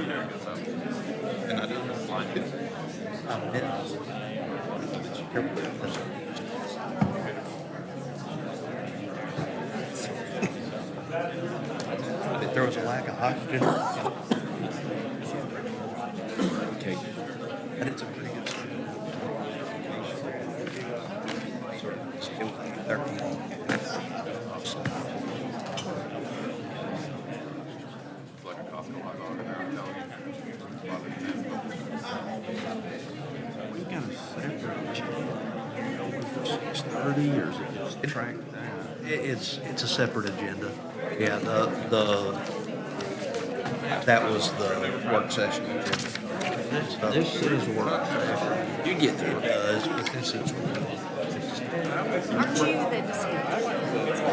And I didn't like it. There was a lack of oxygen. Okay. And it's a pretty good story. Sort of still 13. It's like a Costco hot dog in there, I'm telling you. We got a separate for 6:30, or is it just tracked down? It's a separate agenda. Yeah, that was the work session agenda. This is work session. You get It does, but this is. Aren't you the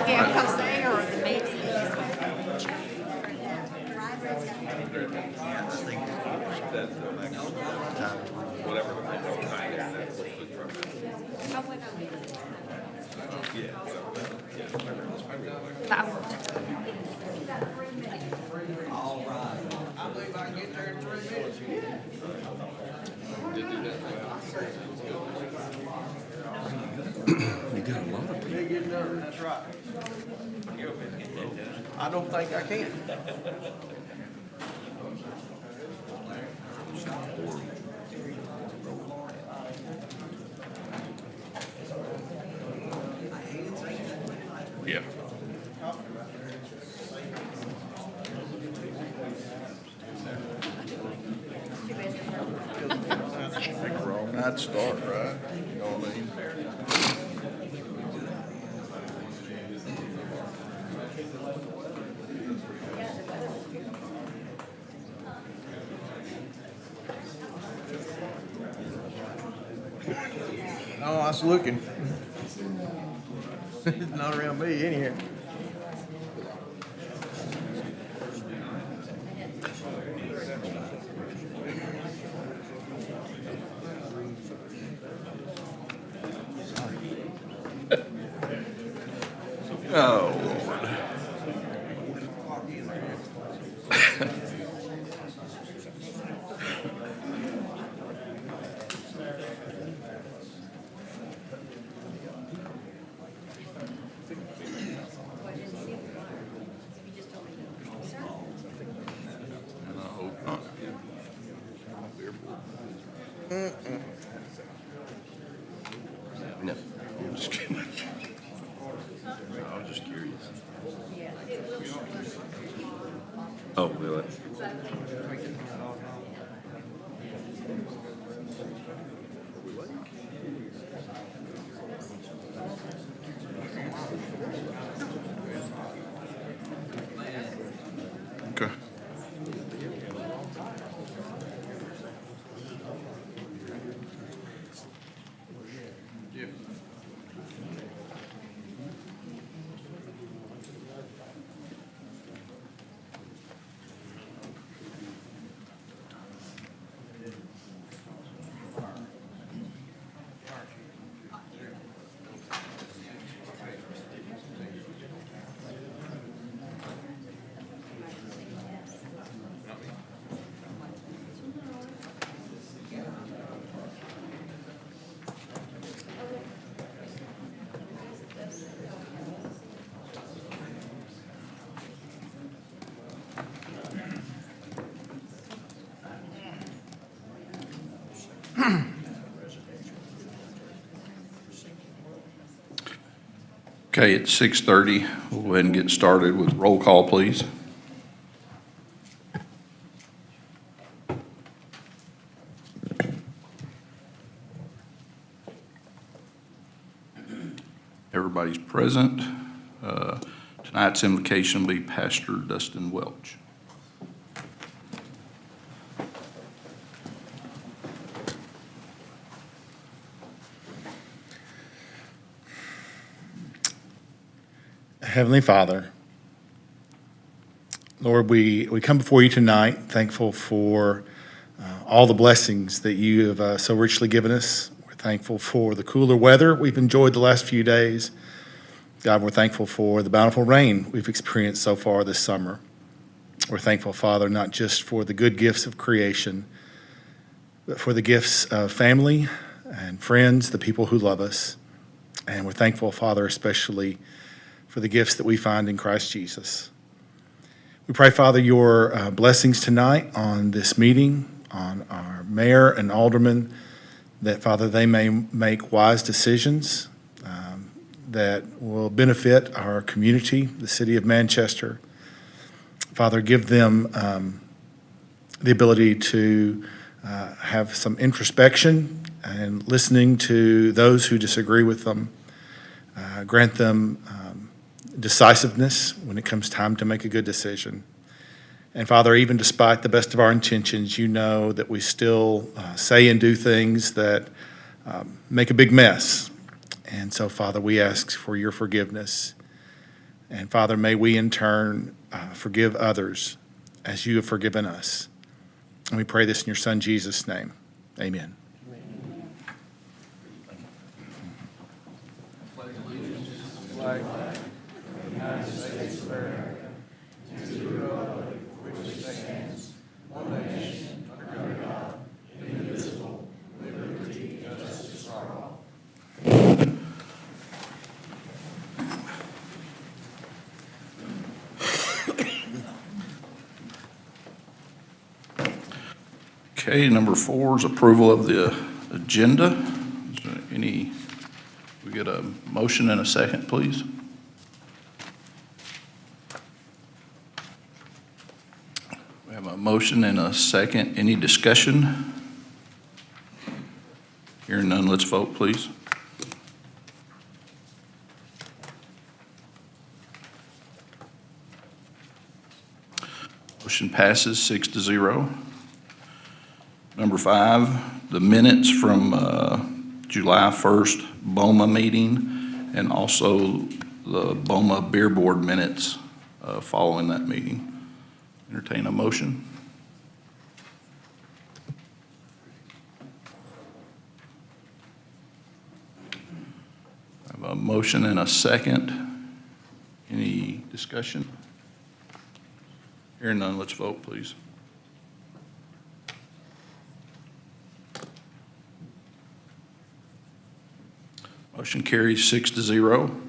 yeah, because they are the mix. I think whatever the kind is, that's what the truck you got a lot of people. That's right. I don't think I can. Yeah. Wrong night to start, right? You know what I mean? Oh, I was looking. It's not around me in here. Oh, Lord. And I hope not. No, I'm just kidding. I was just curious. Oh, really? Okay. Okay, it's 6:30. We'll go ahead and get started with roll call, please. Everybody's present. Tonight's invocation will be Pastor Dustin Welch. Heavenly Father, Lord, we come before you tonight thankful for all the blessings that you have so richly given us. We're thankful for the cooler weather we've enjoyed the last few days. God, we're thankful for the bountiful rain we've experienced so far this summer. We're thankful, Father, not just for the good gifts of creation, but for the gifts of family and friends, the people who love us. And we're thankful, Father, especially for the gifts that we find in Christ Jesus. We pray, Father, your blessings tonight on this meeting, on our mayor and aldermen, that, Father, they may make wise decisions that will benefit our community, the city of Manchester. Father, give them the ability to have some introspection and listening to those who disagree with them. Grant them decisiveness when it comes time to make a good decision. And Father, even despite the best of our intentions, you know that we still say and do things that make a big mess. And so, Father, we ask for your forgiveness. And Father, may we in turn forgive others as you have forgiven us. And we pray this in your Son, Jesus' name. Amen. Okay, number 4 is approval of the agenda. Is there we get a motion and a second, please? We have a motion and a second. Any discussion? Hearing none, let's vote, please. Motion passes 6-0. Number 5, the minutes from July 1st BOMA meeting, and also the BOMA Beer Board minutes following that meeting. Entertain a motion. I have a motion and a second. Any discussion? Hearing none, let's vote, please. Motion carries 6-0.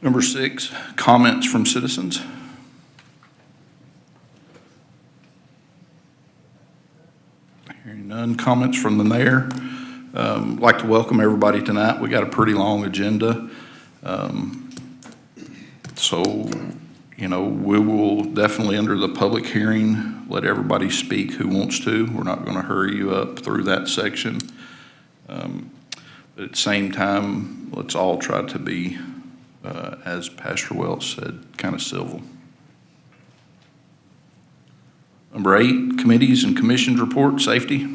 Number 6, comments from citizens. Hearing none. Comments from the mayor. I'd like to welcome everybody tonight. We got a pretty long agenda. So, you know, we will definitely, under the public hearing, let everybody speak who wants to. We're not going to hurry you up through that section. But at the same time, let's all try to be, as Pastor Welch said, kind of civil. Number 8, committees and commissions report, safety.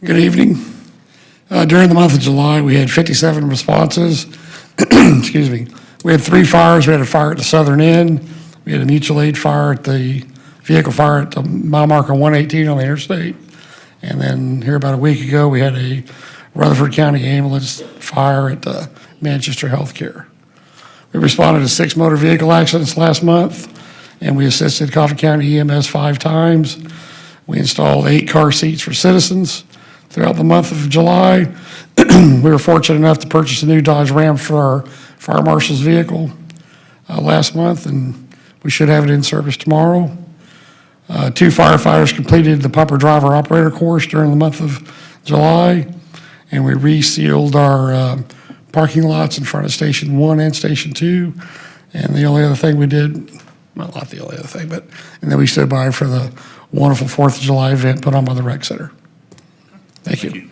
Good evening. During the month of July, we had 57 responses. Excuse me. We had 3 fires. We had a fire at the southern end. We had a mutual aid fire at the vehicle fire at the mile marker 118 on the interstate. And then here about a week ago, we had a Rutherford County ambulance fire at Manchester Healthcare. We responded to 6 motor vehicle accidents last month, and we assisted Coffee County EMS 5 times. We installed 8 car seats for citizens throughout the month of July. We were fortunate enough to purchase a new Dodge Ram for our fire marshal's vehicle last month, and we should have it in service tomorrow. 2 firefighters completed the pumper driver operator course during the month of July, and we resealed our parking lots in front of Station 1 and Station 2. And the only other thing we did, well, not the only other thing, but, and then we stood by for the wonderful 4th of July event put on by the Rec Center. Thank you.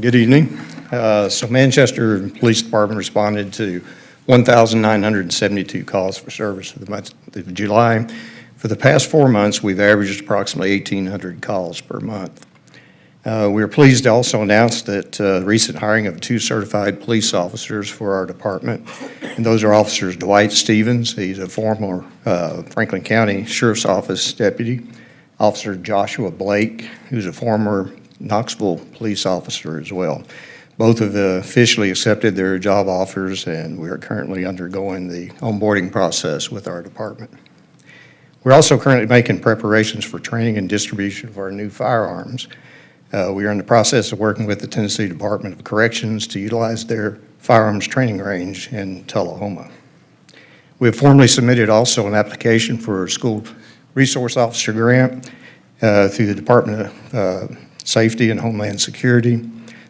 Good evening. So Manchester Police Department responded to 1,972 calls for service for the month of July. For the past 4 months, we've averaged approximately 1,800 calls per month. We are pleased to also announce that the recent hiring of 2 certified police officers for our department, and those are Officers Dwight Stevens. He's a former Franklin County Sheriff's Office deputy. Officer Joshua Blake, who's a former Knoxville police officer as well. Both have officially accepted their job offers, and we are currently undergoing the onboarding process with our department. We're also currently making preparations for training and distribution of our new firearms. We are in the process of working with the Tennessee Department of Corrections to utilize their firearms training range in Tullahoma. We have formally submitted also an application for a school resource officer grant through the Department of Safety and Homeland Security.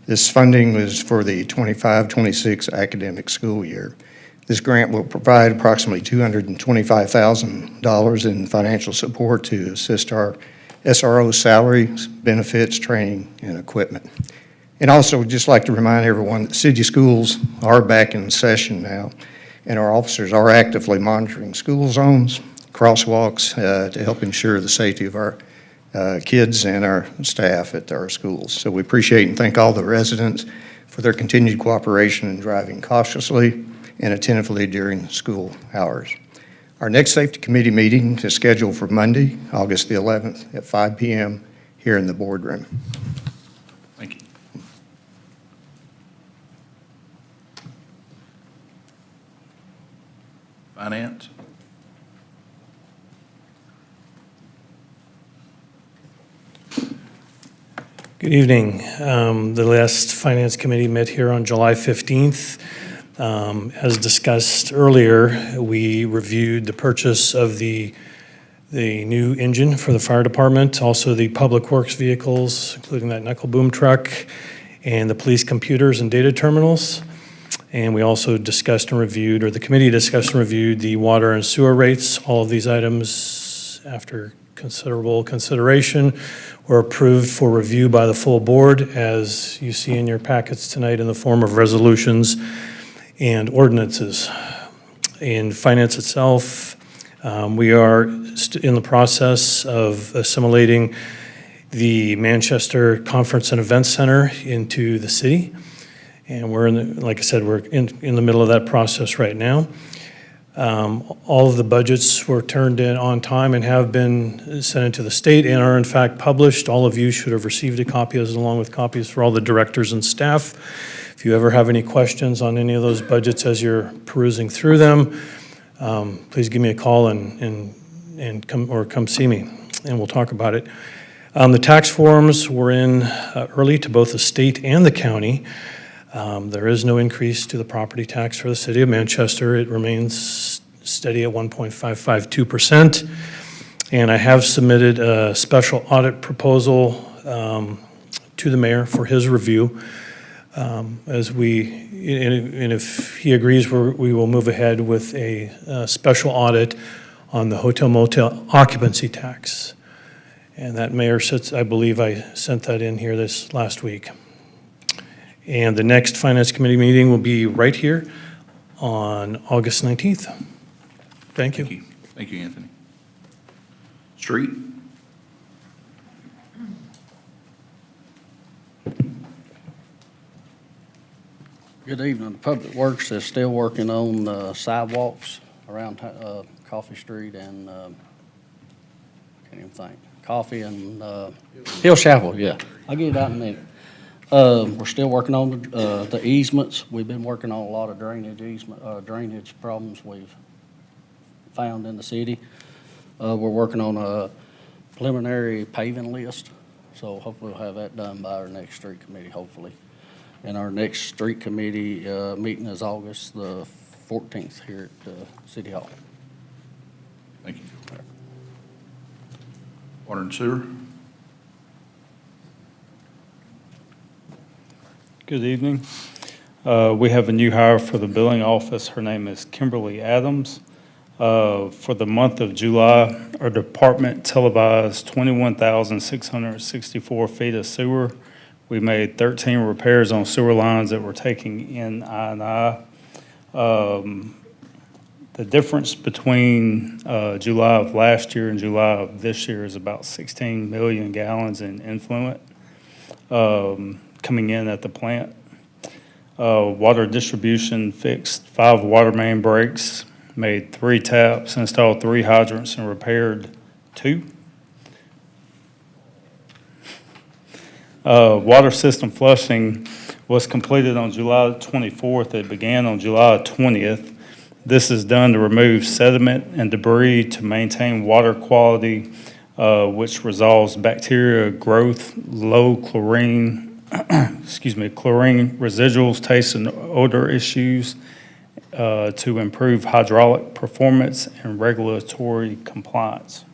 This funding is for the 25-26 academic school year. This grant will provide approximately $225,000 in financial support to assist our SRO salaries, benefits, training, and equipment. And also, we'd just like to remind everyone that city schools are back in session now, and our officers are actively monitoring school zones, crosswalks, to help ensure the safety of our kids and our staff at our schools. So we appreciate and thank all the residents for their continued cooperation in driving cautiously and attentively during school hours. Our next Safety Committee meeting is scheduled for Monday, August the 11th at 5 p.m. here in the boardroom. Thank you. Finance? Good evening. The last Finance Committee met here on July 15th. As discussed earlier, we reviewed the purchase of the new engine for the fire department, also the public works vehicles, including that knuckle boom truck, and the police computers and data terminals. And we also discussed and reviewed, or the committee discussed and reviewed, the water and sewer rates. All of these items, after considerable consideration, were approved for review by the full board, as you see in your packets tonight, in the form of resolutions and ordinances. In finance itself, we are in the process of assimilating the Manchester Conference and Events Center into the city. And we're like I said, we're in the middle of that process right now. All of the budgets were turned in on time and have been sent into the state and are in fact published. All of you should have received a copy, along with copies for all the directors and staff. If you ever have any questions on any of those budgets as you're perusing through them, please give me a call and come see me, and we'll talk about it. The tax forms were in early to both the state and the county. There is no increase to the property tax for the city of Manchester. It remains steady at 1.552%. And I have submitted a special audit proposal to the mayor for his review. And if he agrees, we will move ahead with a special audit on the hotel motel occupancy tax. And that mayor sits, I believe I sent that in here this last week. And the next Finance Committee meeting will be right here on August 19th. Thank you. Thank you. Thank you, Anthony. Street? Good evening. Public Works is still working on sidewalks around Coffee Street and, can't even think, Coffee and Hill Chapel, yeah. I'll get it out in a minute. We're still working on the easements. We've been working on a lot of drainage problems we've found in the city. We're working on a preliminary paving list, so hopefully we'll have that done by our next street committee, hopefully. And our next street committee meeting is August the 14th here at City Hall. Thank you. Water and sewer? Good evening. We have a new hire for the billing office. Her name is Kimberly Adams. For the month of July, our department televised 21,664 feet of sewer. We made 13 repairs on sewer lines that were taking in I&I. The difference between July of last year and July of this year is about 16 million gallons in influent coming in at the plant. Water distribution fixed 5 water main breaks, made 3 taps, installed 3 hydrants, and repaired 2. Water system flushing was completed on July 24th. It began on July 20th. This is done to remove sediment and debris to maintain water quality, which resolves bacteria growth, low chlorine, chlorine residuals, taste and odor issues, to improve hydraulic performance and regulatory compliance.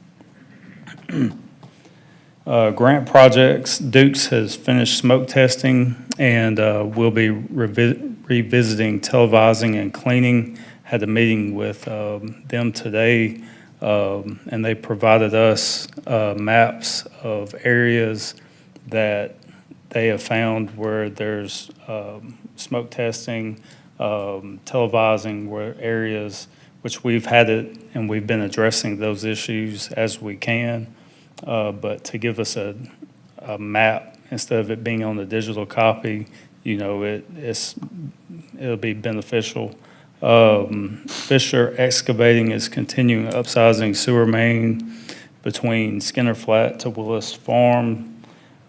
Grant projects, Dukes has finished smoke testing and will be revisiting televising and cleaning. Had a meeting with them today, and they provided us maps of areas that they have found where there's smoke testing, televising where areas which we've had it, and we've been addressing those issues as we can. But to give us a map instead of it being on the digital copy, you know, it'll be beneficial. Fisher Excavating is continuing upsizing sewer main between Skinner Flat to Willis Farm.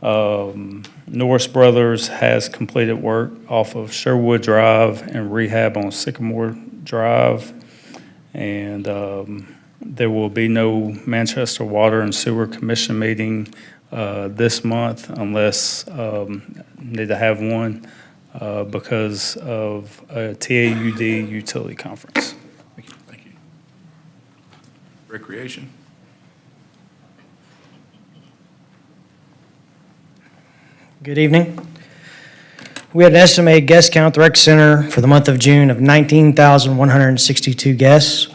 Norris Brothers has completed work off of Sherwood Drive and rehab on Sycamore Drive. And there will be no Manchester Water and Sewer Commission meeting this month unless need to have one because of a TAUD utility conference. Thank you. Recreation. Good evening. We had an estimated guest count at the Rec Center for the month of June of 19,162 guests.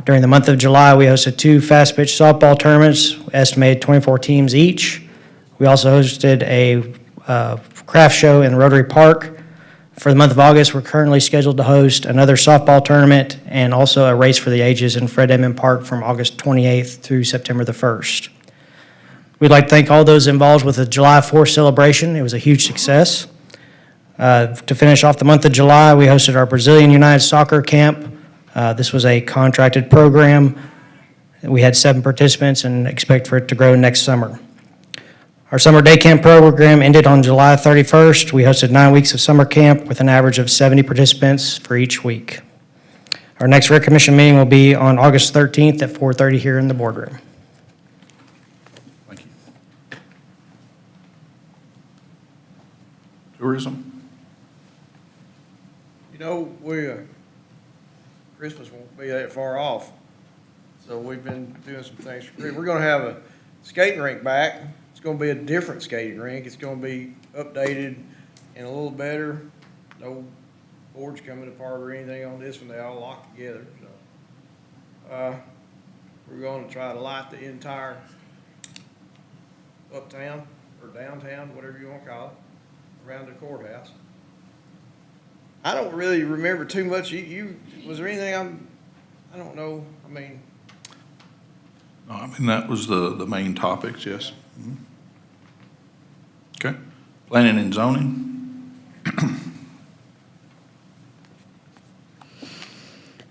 During the month of July, we hosted 2 fast-pitch softball tournaments, estimated 24 teams each. We also hosted a craft show in Rotary Park. For the month of August, we're currently scheduled to host another softball tournament and also a race for the ages in Fred Edmond Park from August 28th through September the 1st. We'd like to thank all those involved with the July 4th celebration. It was a huge success. To finish off the month of July, we hosted our Brazilian United Soccer Camp. This was a contracted program. We had 7 participants and expect for it to grow next summer. Our summer day camp program ended on July 31st. We hosted 9 weeks of summer camp with an average of 70 participants for each week. Our next Rec Commission meeting will be on August 13th at 4:30 here in the boardroom. Thank you. Tourism. You know, Christmas won't be that far off, so we've been doing some things for free. We're gonna have a skating rink back. It's gonna be a different skating rink. It's gonna be updated and a little better. No boards coming apart or anything on this one. They all lock together, so. We're gonna try to light the entire uptown or downtown, whatever you wanna call it, around the courthouse. I don't really remember too much. Was there anything I don't know, I mean. That was the main topics, yes. Mhm. Okay. Planning and zoning.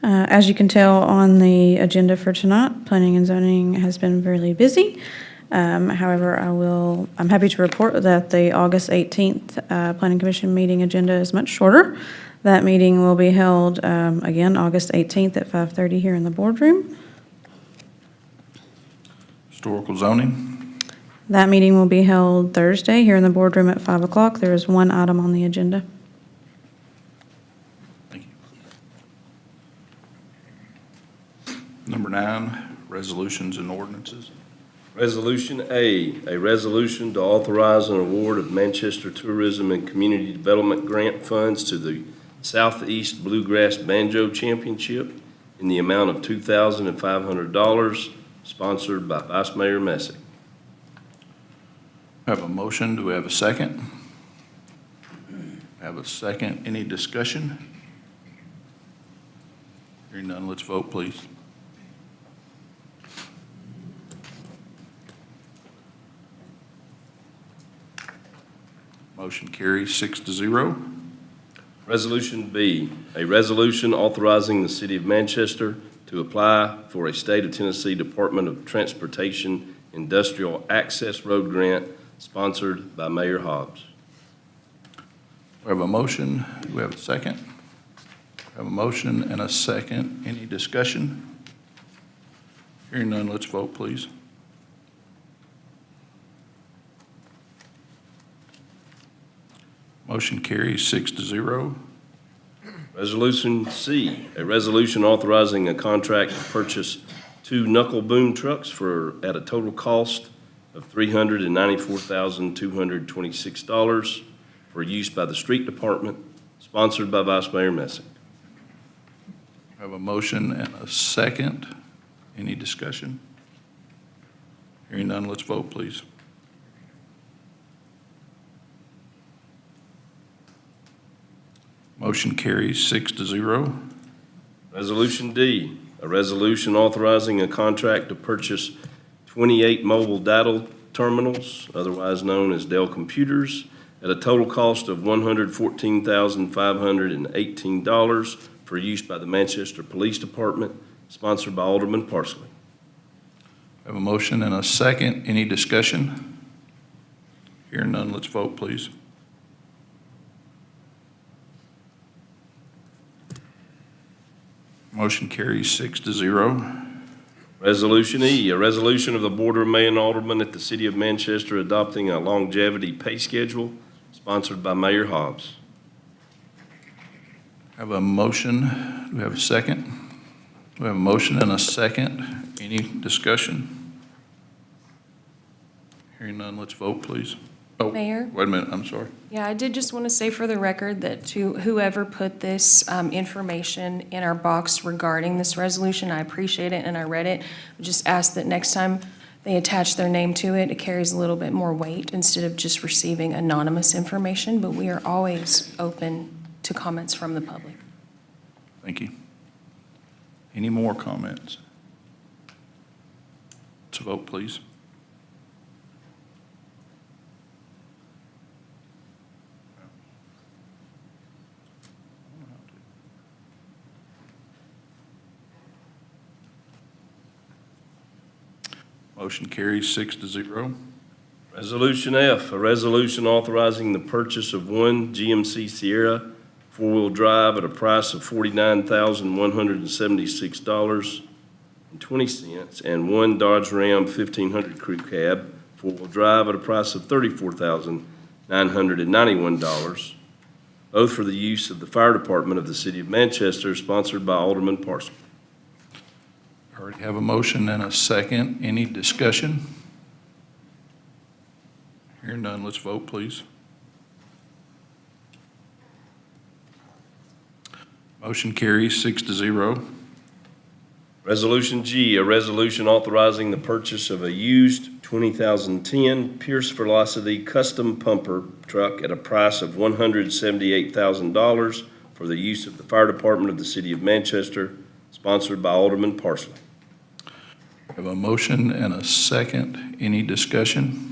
As you can tell on the agenda for tonight, planning and zoning has been fairly busy. However, I'm happy to report that the August 18th Planning Commission meeting agenda is much shorter. That meeting will be held, again, August 18th at 5:30 here in the boardroom. Historical zoning. That meeting will be held Thursday here in the boardroom at 5 o'clock. There is one item on the agenda. Thank you. Number 9, resolutions and ordinances. Resolution A resolution to authorize an award of Manchester Tourism and Community Development Grant funds to the Southeast Bluegrass Banjo Championship in the amount of $2,500, sponsored by Vice Mayor Messick. Have a motion. Do we have a second? Have a second. Any discussion? Hearing none, let's vote, please. Motion carries 6-0. Resolution B, a resolution authorizing the City of Manchester to apply for a State of Tennessee Department of Transportation Industrial Access Road Grant sponsored by Mayor Hobbs. We have a motion. Do we have a second? We have a motion and a second. Any discussion? Hearing none, let's vote, please. Motion carries 6-0. Resolution C, a resolution authorizing a contract to purchase 2 knuckle boom trucks at a total cost of $394,226 for use by the Street Department, sponsored by Vice Mayor Messick. We have a motion and a second. Any discussion? Hearing none, let's vote, please. Motion carries 6-0. Resolution D, a resolution authorizing a contract to purchase 28 mobile data terminals, otherwise known as Dell computers, at a total cost of $114,518 for use by the Manchester Police Department, sponsored by Alderman Parsley. We have a motion and a second. Any discussion? Hearing none, let's vote, please. Motion carries 6-0. Resolution E, a resolution of the Board of Mayor and Aldermen at the City of Manchester adopting a longevity pay schedule, sponsored by Mayor Hobbs. Have a motion. Do we have a second? We have a motion and a second. Any discussion? Hearing none, let's vote, please. Oh, Mayor? wait a minute, I'm sorry. Yeah, I did just want to say for the record that to whoever put this information in our box regarding this resolution, I appreciate it and I read it. Just ask that next time they attach their name to it, it carries a little bit more weight instead of just receiving anonymous information, but we are always open to comments from the public. Thank you. Any more comments? Let's vote, please. Motion carries 6-0. Resolution F, a resolution authorizing the purchase of one GMC Sierra four-wheel drive at a price of $49,176.20 and one Dodge Ram 1500 Crew Cab four-wheel drive at a price of $34,991, both for the use of the Fire Department of the City of Manchester, sponsored by Alderman Parsley. Already have a motion and a second. Any discussion? Hearing none, let's vote, please. Motion carries 6-0. Resolution G, a resolution authorizing the purchase of a used 2010 Pierce Velocity custom pumper truck at a price of $178,000 for the use of the Fire Department of the City of Manchester, sponsored by Alderman Parsley. We have a motion and a second. Any discussion?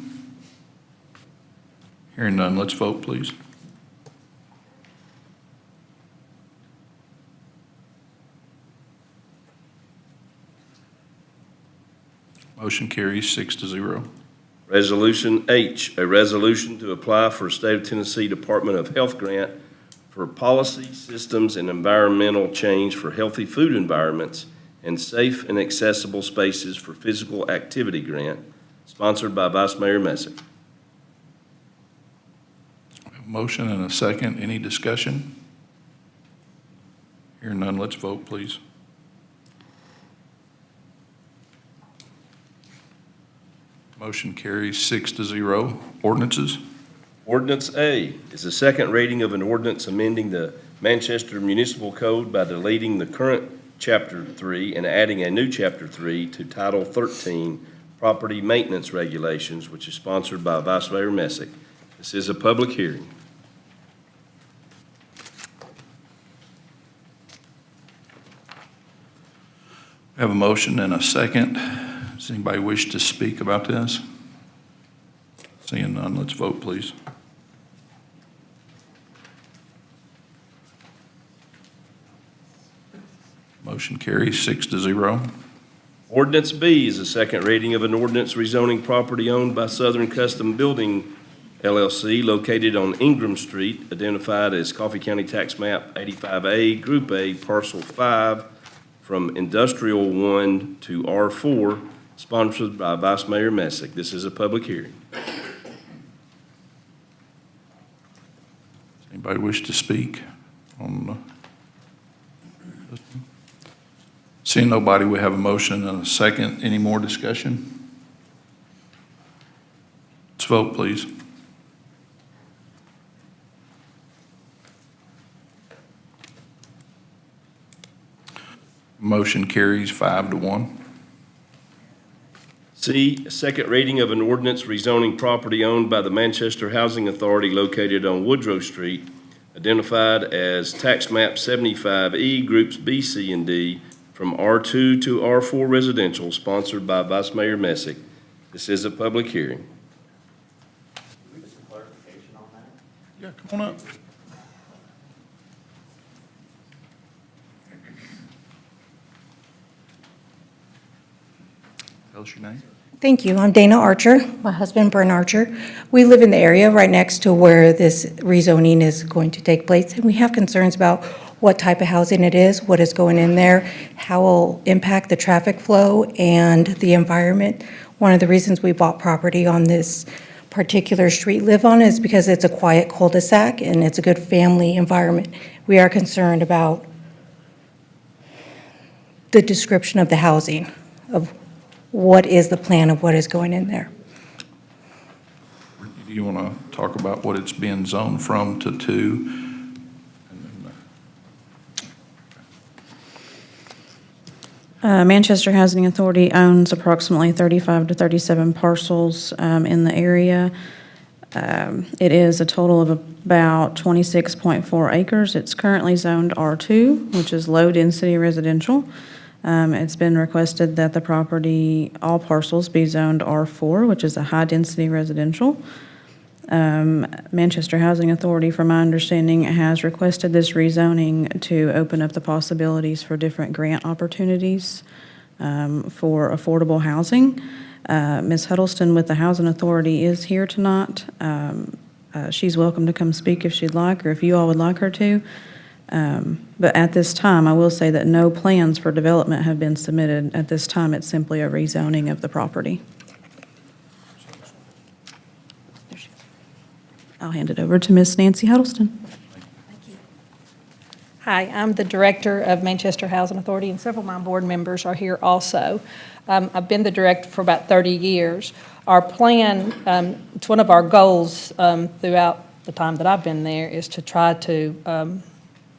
Hearing none, let's vote, please. Motion carries 6-0. Resolution H, a resolution to apply for a State of Tennessee Department of Health grant for policy, systems, and environmental change for healthy food environments and safe and accessible spaces for physical activity grant, sponsored by Vice Mayor Messick. We have a motion and a second. Any discussion? Hearing none, let's vote, please. Motion carries 6-0. Ordinances? Ordinance A is the second reading of an ordinance amending the Manchester Municipal Code by deleting the current Chapter 3 and adding a new Chapter 3 to Title 13, Property Maintenance Regulations, which is sponsored by Vice Mayor Messick. This is a public hearing. We have a motion and a second. Does anybody wish to speak about this? Seeing none, let's vote, please. Motion carries 6-0. Ordinance B is a second reading of an ordinance rezoning property owned by Southern Custom Building LLC located on Ingram Street, identified as Coffee County Tax Map 85A, Group A, Parcel 5, from Industrial 1 to R4, sponsored by Vice Mayor Messick. This is a public hearing. Anybody wish to speak on this? Seeing nobody, we have a motion and a second. Any more discussion? Let's vote, please. Motion carries 5-1. C, a second reading of an ordinance rezoning property owned by the Manchester Housing Authority located on Woodrow Street, identified as Tax Map 75E, Groups B, C, and D, from R2 to R4 residential, sponsored by Vice Mayor Messick. This is a public hearing. Yeah, come on up. Tell us your name. Thank you. I'm Dana Archer, my husband Brent Archer. We live in the area right next to where this rezoning is going to take place, and we have concerns about what type of housing it is, what is going in there, how it will impact the traffic flow and the environment. One of the reasons we bought property on this particular street live on is because it's a quiet cul-de-sac and it's a good family environment. We are concerned about the description of the housing, of what is the plan of what is going in there. Do you want to talk about what it's being zoned from to? Manchester Housing Authority owns approximately 35 to 37 parcels in the area. It is a total of about 26.4 acres. It's currently zoned R2, which is low-density residential. It's been requested that the property, all parcels, be zoned R4, which is a high-density residential. Manchester Housing Authority, from my understanding, has requested this rezoning to open up the possibilities for different grant opportunities for affordable housing. Ms. Huddleston with the Housing Authority is here tonight. She's welcome to come speak if she'd like, or if you all would like her to. But at this time, I will say that no plans for development have been submitted. At this time, it's simply a rezoning of the property. I'll hand it over to Ms. Nancy Huddleston. Hi, I'm the Director of Manchester Housing Authority, and several of my board members are here also. I've been the director for about 30 years. Our plan, it's one of our goals throughout the time that I've been there, is to try to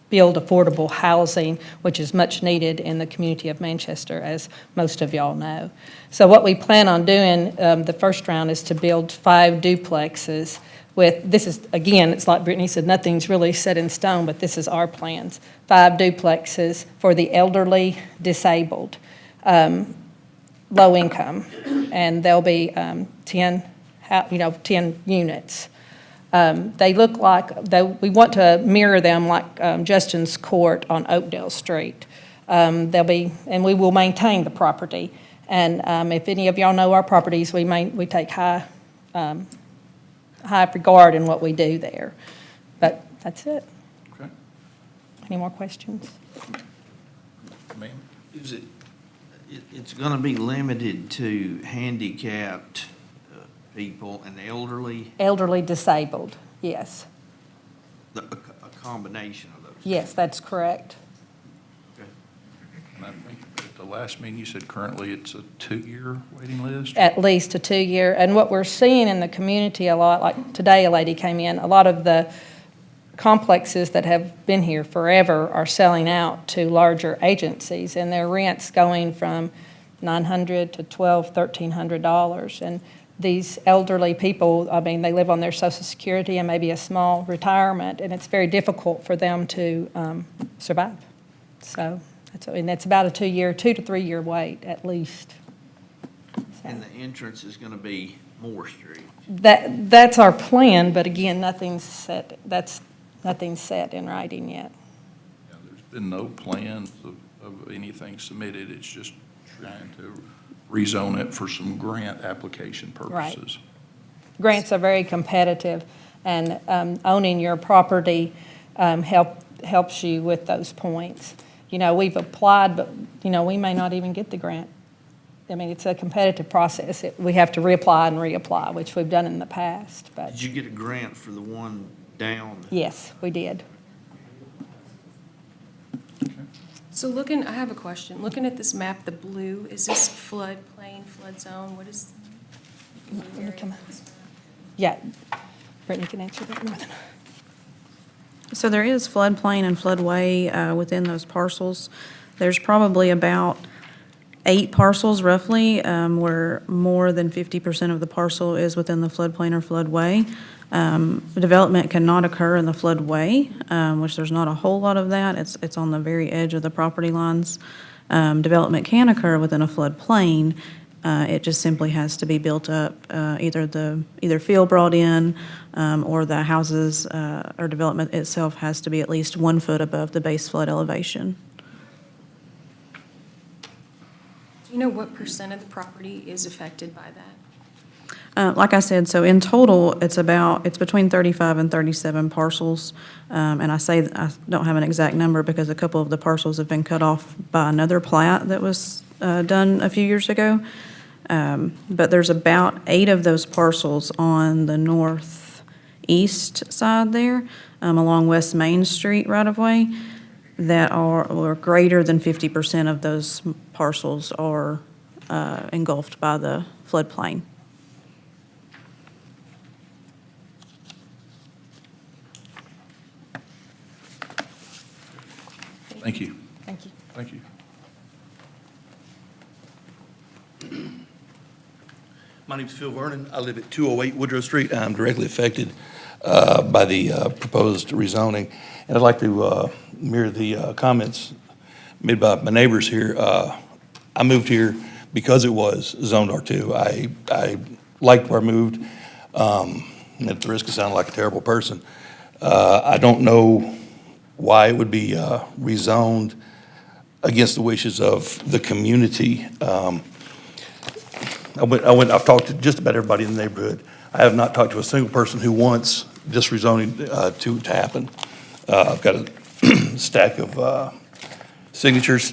build affordable housing, which is much needed in the community of Manchester, as most of y'all know. So what we plan on doing, the first round, is to build 5 duplexes with, this is, again, it's like Brittany said, nothing's really set in stone, but this is our plans. 5 duplexes for the elderly, disabled, low income, and there'll be 10 units. They look like, we want to mirror them like Justin's Court on Oakdale Street. They'll be, and we will maintain the property. And if any of y'all know our properties, we take high regard in what we do there. But that's it. Okay. Any more questions? Ma'am? Is it's going to be limited to handicapped people and elderly? Elderly disabled, yes. A combination of those? Yes, that's correct. And I think at the last meeting, you said currently it's a 2-year waiting list? At least a 2-year. And what we're seeing in the community a lot, like today a lady came in, a lot of the complexes that have been here forever are selling out to larger agencies, and their rent's going from $900 to $1,200, $1,300. And these elderly people, I mean, they live on their Social Security and maybe a small retirement, and it's very difficult for them to survive. So that's about a 2 to 3 year wait at least. So. And the entrance is going to be Moore Street? That's our plan, but again, nothing's set. Nothing's set in writing yet. Yeah, there's been no plans of anything submitted. It's just trying to rezone it for some grant application Right. purposes. Grants are very competitive, and owning your property helps you with those points. You know, we've applied, but, you know, we may not even get the grant. I mean, it's a competitive process. We have to reapply and reapply, which we've done in the past, but Did you get a grant for the one down? yes, we did. So I have a question. Looking at this map, the blue, is this floodplain, flood zone? What is? Let me come up. Yeah, Brittany can answer that more than I. So there is floodplain and floodway within those parcels. There's probably about 8 parcels roughly, where more than 50% of the parcel is within the floodplain or floodway. Development cannot occur in the floodway, which there's not a whole lot of that. It's on the very edge of the property lines. Development can occur within a floodplain. It just simply has to be built up, either fill brought in, or the houses or development itself has to be at least 1 foot above the base flood elevation. Do you know what percent of the property is affected by that? Like I said, so in total, it's between 35 and 37 parcels. And I don't have an exact number because a couple of the parcels have been cut off by another plat that was done a few years ago. But there's about 8 of those parcels on the northeast side there, along West Main Street right-of-way, that are greater than 50% of those parcels are engulfed by the floodplain. Thank you. Thank you. Thank you. My name's Phil Vernon. I live at 208 Woodrow Street. I'm directly affected by the proposed rezoning. And I'd like to mirror the comments made by my neighbors here. I moved here because it was zoned R2. I liked where I moved. At the risk of sounding like a terrible person, I don't know why it would be rezoned against the wishes of the community. I've talked to just about everybody in the neighborhood. I have not talked to a single person who wants this rezoning to happen. I've got a stack of signatures.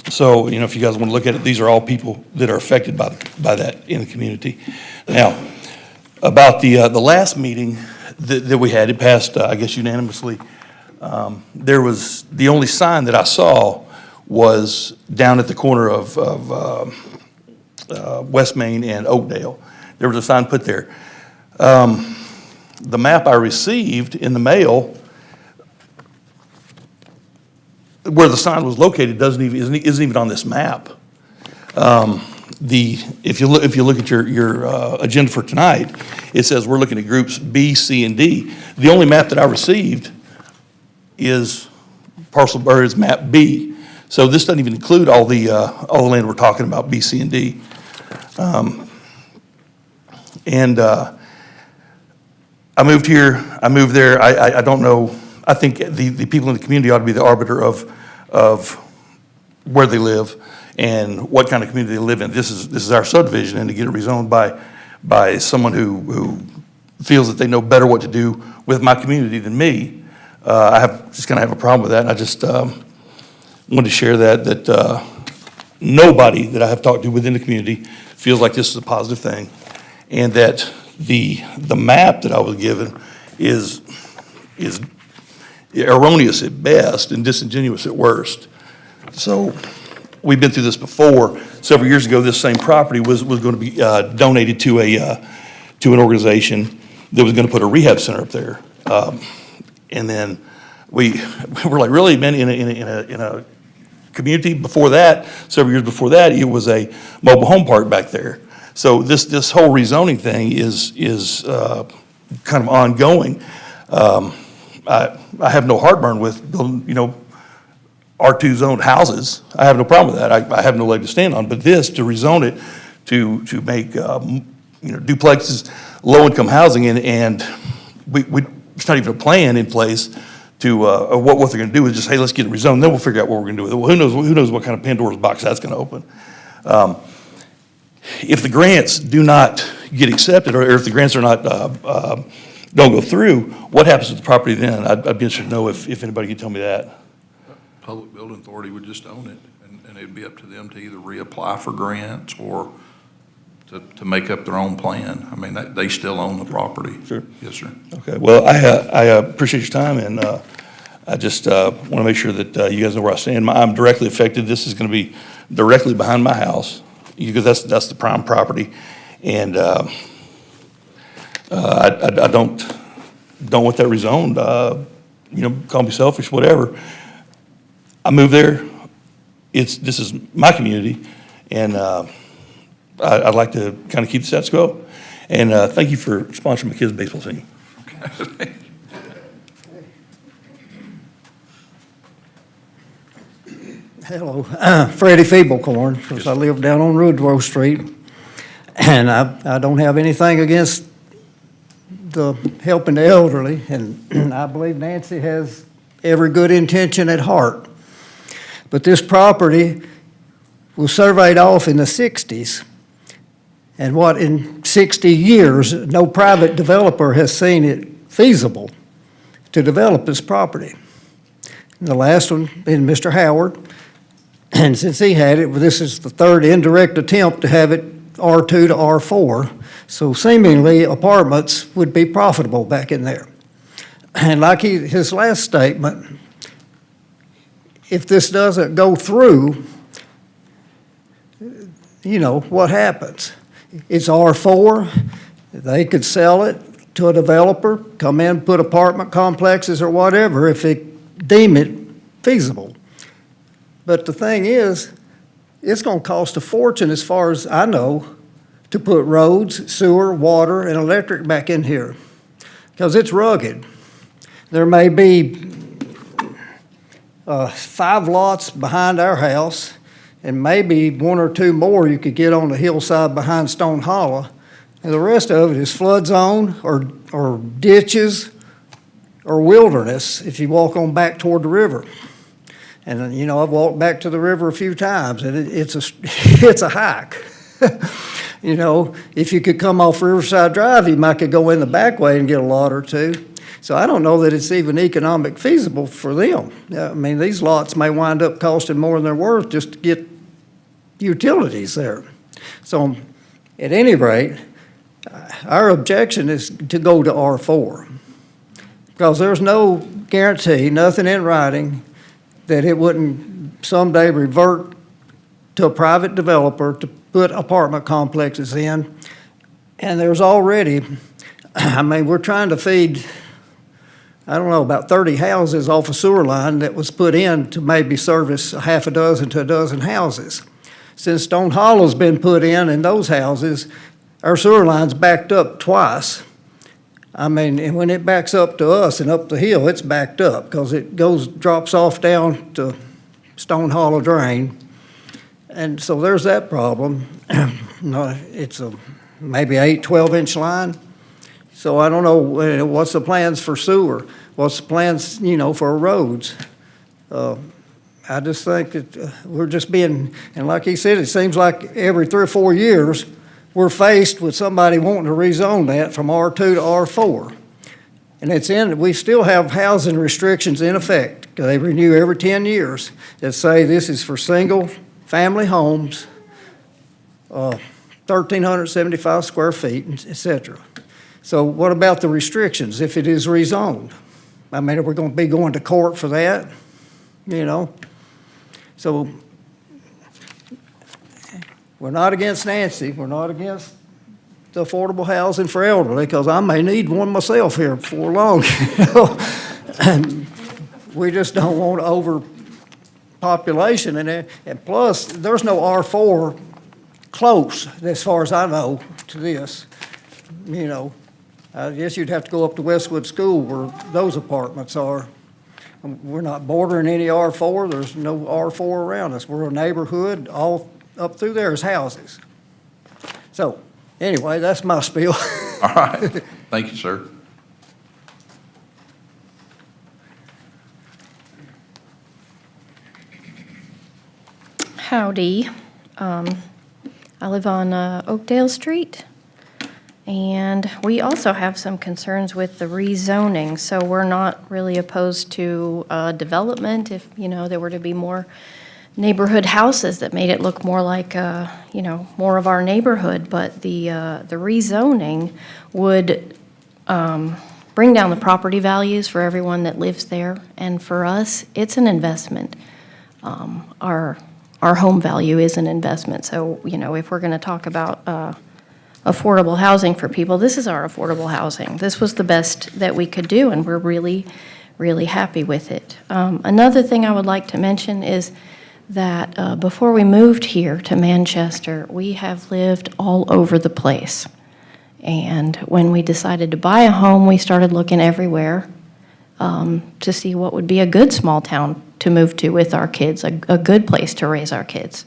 So, you know, if you guys want to look at it, these are all people that are affected by that in the community. Now, about the last meeting that we had, it passed, I guess unanimously. There was, the only sign that I saw was down at the corner of West Main and Oakdale. There was a sign put there. The map I received in the mail, where the sign was located, isn't even on this map. If you look at your agenda for tonight, it says we're looking at groups B, C, and D. The only map that I received is is map B. So this doesn't even include all the land we're talking about, B, C, and D. I moved here, I moved there, I don't know, I think the people in the community ought to be the arbiter of where they live and what kind of community they live in. This is our subdivision, and to get it rezoned by someone who feels that they know better what to do with my community than me, just kind of have a problem with that. And I just wanted to share that nobody that I have talked to within the community feels like this is a positive thing, and that the map that I was given is erroneous at best and disingenuous at worst. So we've been through this before. Several years ago, this same property was going to be donated to an organization that was going to put a rehab center up there. And then we were like, really, man, in a community before that, several years before that, it was a mobile home park back there. So this whole rezoning thing is kind of ongoing. I have no heartburn with building, R2 zoned houses. I have no problem with that. I have no leg to stand on. But this, to rezone it, to make duplexes, low income housing, and there's not even a plan in place of what they're gonna do is just, hey, let's get it rezoned, then we'll figure out what we're gonna do with it. Well, who knows what kind of Pandora's box that's gonna open. If the grants do not get accepted, or if the grants are not, don't go through, what happens with the property then? I'd be interested to know if anybody could tell me that. Public Building Authority would just own it, and it'd be up to them to either reapply for grants or to make up their own plan. I mean, they still own the property. Sure. Yes, sir. Okay, well, I appreciate your time, and I just want to make sure that you guys know where I stand. I'm directly affected. This is going to be directly behind my house, because that's the prime property. And I don't want that rezoned. Call me selfish, whatever. I moved there. This is my community, and I'd like to kind of keep the status quo. And thank you for sponsoring my kids' baseball team. Hello, Freddie Feeblecorn, because I live down on Woodrow Street, and I don't have anything against the helping the elderly, and I believe Nancy has every good intention at heart. But this property was surveyed off in the 60s, and in 60 years, no private developer has seen it feasible to develop this property. The last one being Mr. Howard. And since he had it, this is the third indirect attempt to have it R2 to R4. So seemingly apartments would be profitable back in there. And like his last statement, if this doesn't go through, what happens? It's R4, they could sell it to a developer, come in, put apartment complexes or whatever if they deem it feasible. But the thing is, it's going to cost a fortune, as far as I know, to put roads, sewer, water, and electric back in here, because it's rugged. There may be 5 lots behind our house, and maybe 1 or 2 more you could get on the hillside behind Stone Hollow, and the rest of it is flood zone or ditches or wilderness if you walk on back toward the river. And, I've walked back to the river a few times, and it's a hike. If you could come off Riverside Drive, you might could go in the back way and get a lot or two. So I don't know that it's even economic feasible for them. I mean, these lots may wind up costing more than they're worth just to get utilities there. So at any rate, our objection is to go to R4, because there's no guarantee, nothing in writing, that it wouldn't someday revert to a private developer to put apartment complexes in. And there's already, we're trying to feed, about 30 houses off a sewer line that was put in to maybe service a half a dozen to a dozen houses. Since Stone Hollow's been put in those houses, our sewer line's backed up twice. And when it backs up to us and up the hill, it's backed up because it drops off down to Stone Hollow Drain. And so there's that problem. It's a maybe 12-inch line. So I don't know, what's the plans for sewer? What's the plans, for roads? I just think that we're just being, and like he said, it seems like every 3 or 4 years, we're faced with somebody wanting to rezone that from R2 to R4. And we still have housing restrictions in effect, because they renew every 10 years, that say this is for single-family homes, 1,375 square feet, et cetera. So what about the restrictions if it is rezoned? Are we going to be going to court for that? So we're not against Nancy. We're not against the affordable housing for elderly, because I may need one myself here before long. And we just don't want overpopulation in there. And plus, there's no R4 close, as far as I know, to this. I guess you'd have to go up to Westwood School where those apartments are. We're not bordering any R4. There's no R4 around us. We're a neighborhood. All up through there is houses. So, anyway, that's my spiel. All right. Thank you, sir. Howdy. I live on Oakdale Street, and we also have some concerns with the rezoning, so we're not really opposed to development if, there were to be more neighborhood houses that made it look more like, more of our neighborhood, but the rezoning would bring down the property values for everyone that lives there, and for us, it's an investment. Our home value is an investment. So, if we're going to talk about affordable housing for people, this is our affordable housing. This was the best that we could do, and we're really, really happy with it. Another thing I would like to mention is that before we moved here to Manchester, we have lived all over the place. And when we decided to buy a home, we started looking everywhere to see what would be a good small town to move to with our kids, a good place to raise our kids.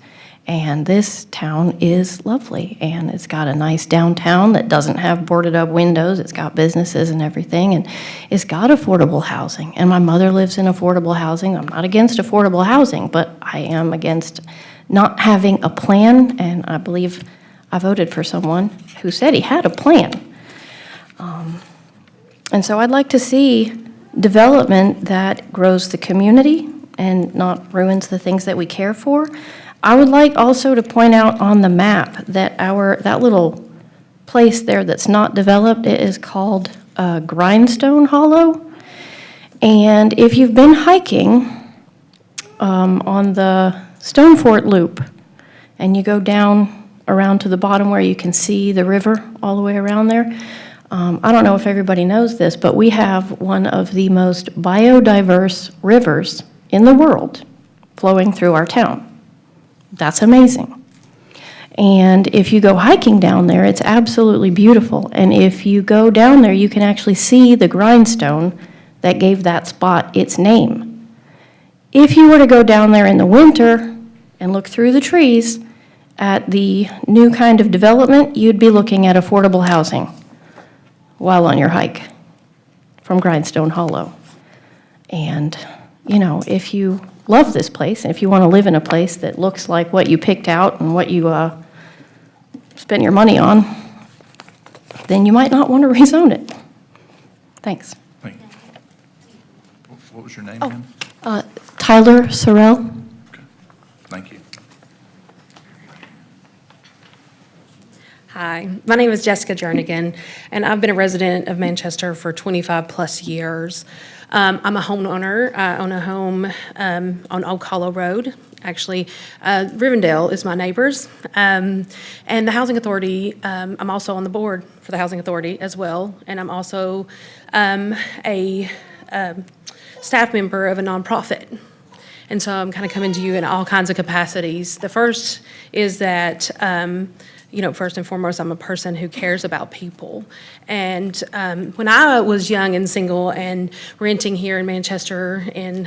And this town is lovely, and it's got a nice downtown that doesn't have boarded up windows. It's got businesses and everything, and it's got affordable housing. And my mother lives in affordable housing. I'm not against affordable housing, but I am against not having a plan, and I believe I voted for someone who said he had a plan. And so I'd like to see development that grows the community and not ruins the things that we care for. I would like also to point out on the map that that little place there that's not developed, it is called Grindstone Hollow. And if you've been hiking on the Stone Fort Loop and you go down around to the bottom where you can see the river all the way around there, I don't know if everybody knows this, but we have one of the most biodiverse rivers in the world flowing through our town. That's amazing. And if you go hiking down there, it's absolutely beautiful. And if you go down there, you can actually see the grindstone that gave that spot its name. If you were to go down there in the winter and look through the trees at the new kind of development, you'd be looking at affordable housing while on your hike from Grindstone Hollow. And, if you love this place, and if you want to live in a place that looks like what you picked out and what you spent your money on, then you might not want to rezone it. Thanks. Thank you. What was your name Oh. again? Tyler Sorrell. Thank you. Hi, my name is Jessica Jernigan, and I've been a resident of Manchester for 25 plus years. I'm a homeowner. I own a home on Oak Hollow Road. Actually, Rivendell is my neighbors. And the Housing Authority, I'm also on the board for the Housing Authority as well, and I'm also a staff member of a nonprofit. And so I'm kind of coming to you in all kinds of capacities. The first is that first and foremost, I'm a person who cares about people. And when I was young and single and renting here in Manchester in,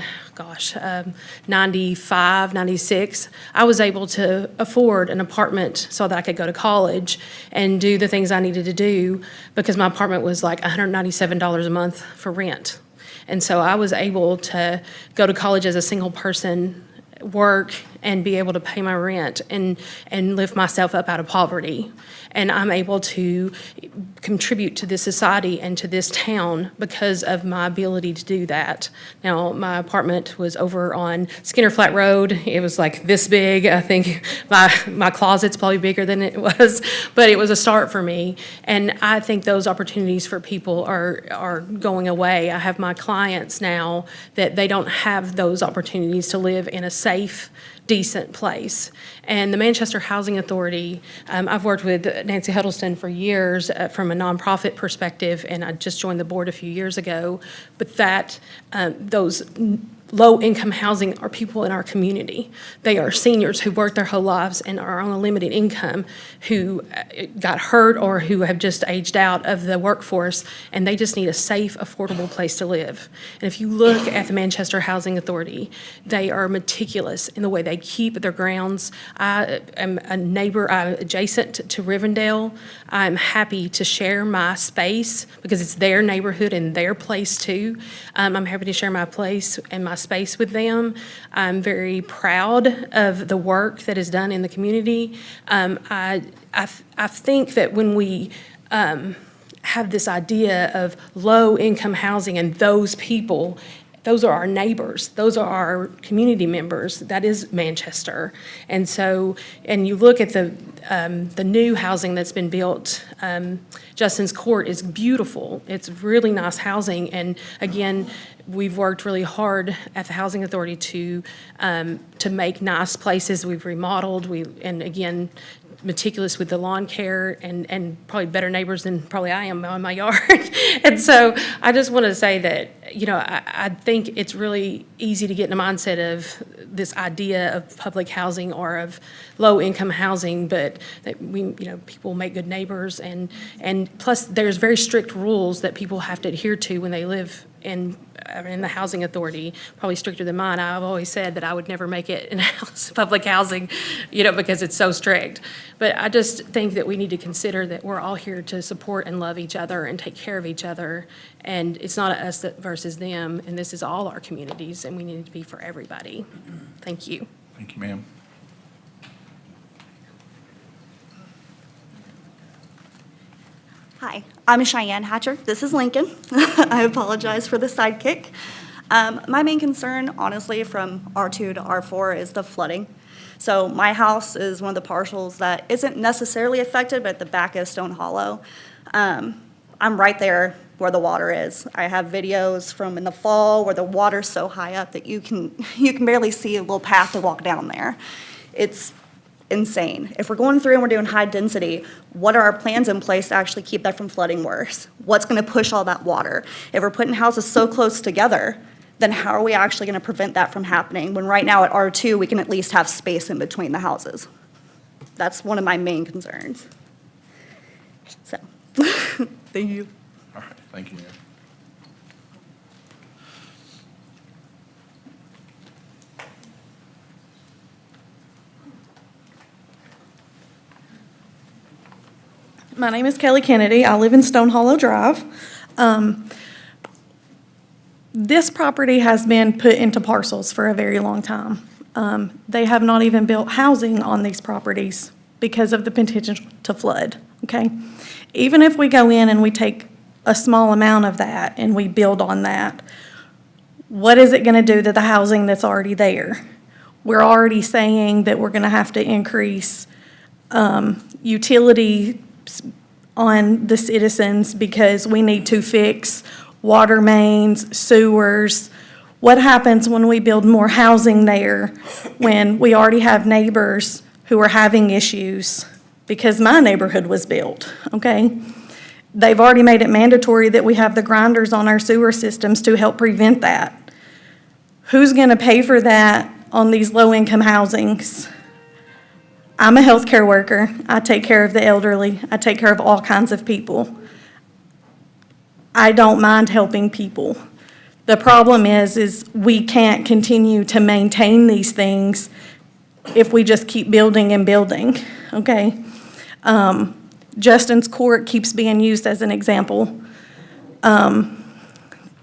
95, 96, I was able to afford an apartment so that I could go to college and do the things I needed to do because my apartment was like $197 a month for rent. And so I was able to go to college as a single person, work, and be able to pay my rent and lift myself up out of poverty. And I'm able to contribute to this society and to this town because of my ability to do that. Now, my apartment was over on Skinner Flat Road. It was like this big. I think my closet's probably bigger than it was, but it was a start for me. And I think those opportunities for people are going away. I have my clients now that they don't have those opportunities to live in a safe, decent place. And the Manchester Housing Authority, I've worked with Nancy Huddleston for years from a nonprofit perspective, and I just joined the board a few years ago. But those low-income housing are people in our community. They are seniors who work their whole lives and are on a limited income, who got hurt or who have just aged out of the workforce, and they just need a safe, affordable place to live. And if you look at the Manchester Housing Authority, they are meticulous in the way they keep their grounds. I am a neighbor adjacent to Rivendell. I'm happy to share my space because it's their neighborhood and their place too. I'm happy to share my place and my space with them. I'm very proud of the work that is done in the community. I think that when we have this idea of low-income housing and those people, those are our neighbors, those are our community members, that is Manchester. And so, and you look at the new housing that's been built, Justin's Court is beautiful. It's really nice housing, and again, we've worked really hard at the Housing Authority to make nice places. We've remodeled, and again, meticulous with the lawn care and probably better neighbors than probably I am on my yard. And so I just want to say that, you know, I think it's really easy to get in the mindset of this idea of public housing or of low-income housing, but that people make good neighbors, and plus there's very strict rules that people have to adhere to when they live in the Housing Authority, probably stricter than mine. I've always said that I would never make it in public housing, because it's so strict. But I just think that we need to consider that we're all here to support and love each other and take care of each other. And it's not us versus them, and this is all our communities, and we need it to be for everybody. Thank you. Thank you, ma'am. Hi, I'm Cheyenne Hatcher. This is Lincoln. I apologize for the sidekick. My main concern, honestly, from R2 to R4 is the flooding. So my house is one of the parcels that isn't necessarily affected, but at the back of Stone Hollow. I'm right there where the water is. I have videos from in the fall where the water's so high up that you can barely see a little path to walk down there. It's insane. If we're going through and we're doing high density, what are our plans in place to actually keep that from flooding worse? What's going to push all that water? If we're putting houses so close together, then how are we actually going to prevent that from happening when right now at R2 we can at least have space in between the houses? That's one of my main concerns. So, thank you. All right, thank you, ma'am. My name is Kelly Kennedy. I live in Stone Hollow Drive. This property has been put into parcels for a very long time. They have not even built housing on these properties because of the potential to flood, okay? Even if we go in and we take a small amount of that and we build on that, what is it gonna do to the housing that's already there? We're already saying that we're gonna have to increase utility on the citizens because we need to fix water mains, sewers. What happens when we build more housing there when we already have neighbors who are having issues? Because my neighborhood was built, okay? They've already made it mandatory that we have the grinders on our sewer systems to help prevent that. Who's gonna pay for that on these low-income housings? I'm a healthcare worker. I take care of the elderly. I take care of all kinds of people. I don't mind helping people. The problem is we can't continue to maintain these things if we just keep building and building, okay? Justin's Court keeps being used as an example.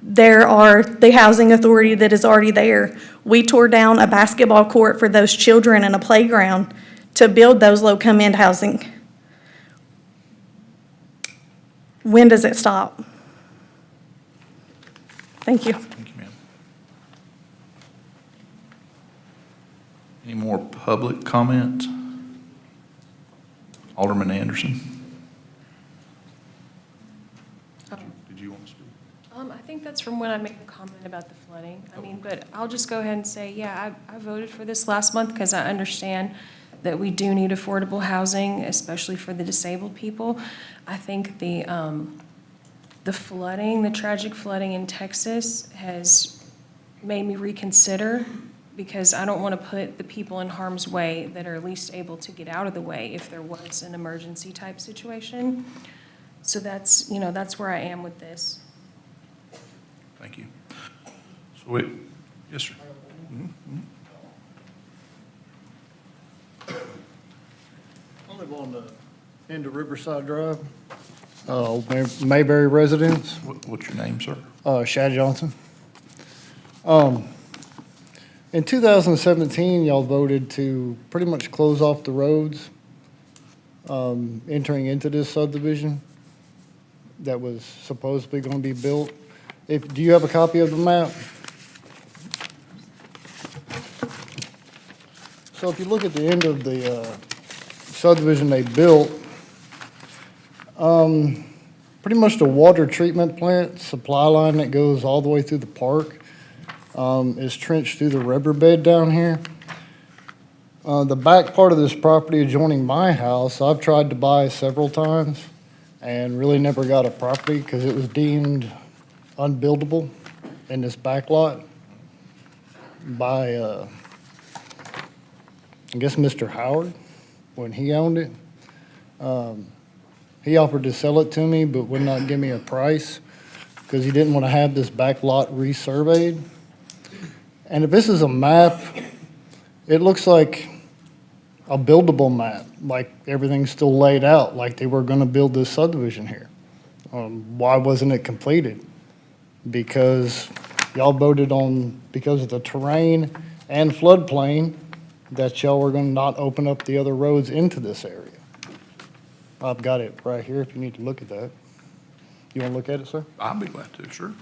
There are the housing authority that is already there. We tore down a basketball court for those children and a playground to build those low-income housing. When does it stop? Thank you. Thank you, ma'am. Any more public comment? Alderman Anderson? Did you want to speak? I think that's from when I made a comment about the flooding. I mean, but I'll just go ahead and say, yeah, I voted for this last month because I understand that we do need affordable housing, especially for the disabled people. I think the flooding, the tragic flooding in Texas has made me reconsider because I don't want to put the people in harm's way that are least able to get out of the way if there was an emergency type situation. So that's, that's where I am with this. Thank you. So yes, sir. I live on the end of Riverside Drive, Mayberry residence. What's your name, sir? Shad Johnson. In 2017, y'all voted to pretty much close off the roads entering into this subdivision that was supposedly going to be built. Do you have a copy of the map? So if you look at the end of the subdivision they built, pretty much the water treatment plant supply line that goes all the way through the park is trenched through the riverbed down here. The back part of this property adjoining my house, I've tried to buy several times and really never got a property because it was deemed unbuildable in this back lot by, I guess, Mr. Howard, when he owned it. He offered to sell it to me, but would not give me a price because he didn't want to have this back lot resurveyed. And if this is a map, it looks like a buildable map, like everything's still laid out, like they were going to build this subdivision here. Why wasn't it completed? Because y'all voted on, because of the terrain and floodplain, that y'all were going to not open up the other roads into this area. I've got it right here if you need to look at that. You want to look at it, sir? I'll be glad to, sure.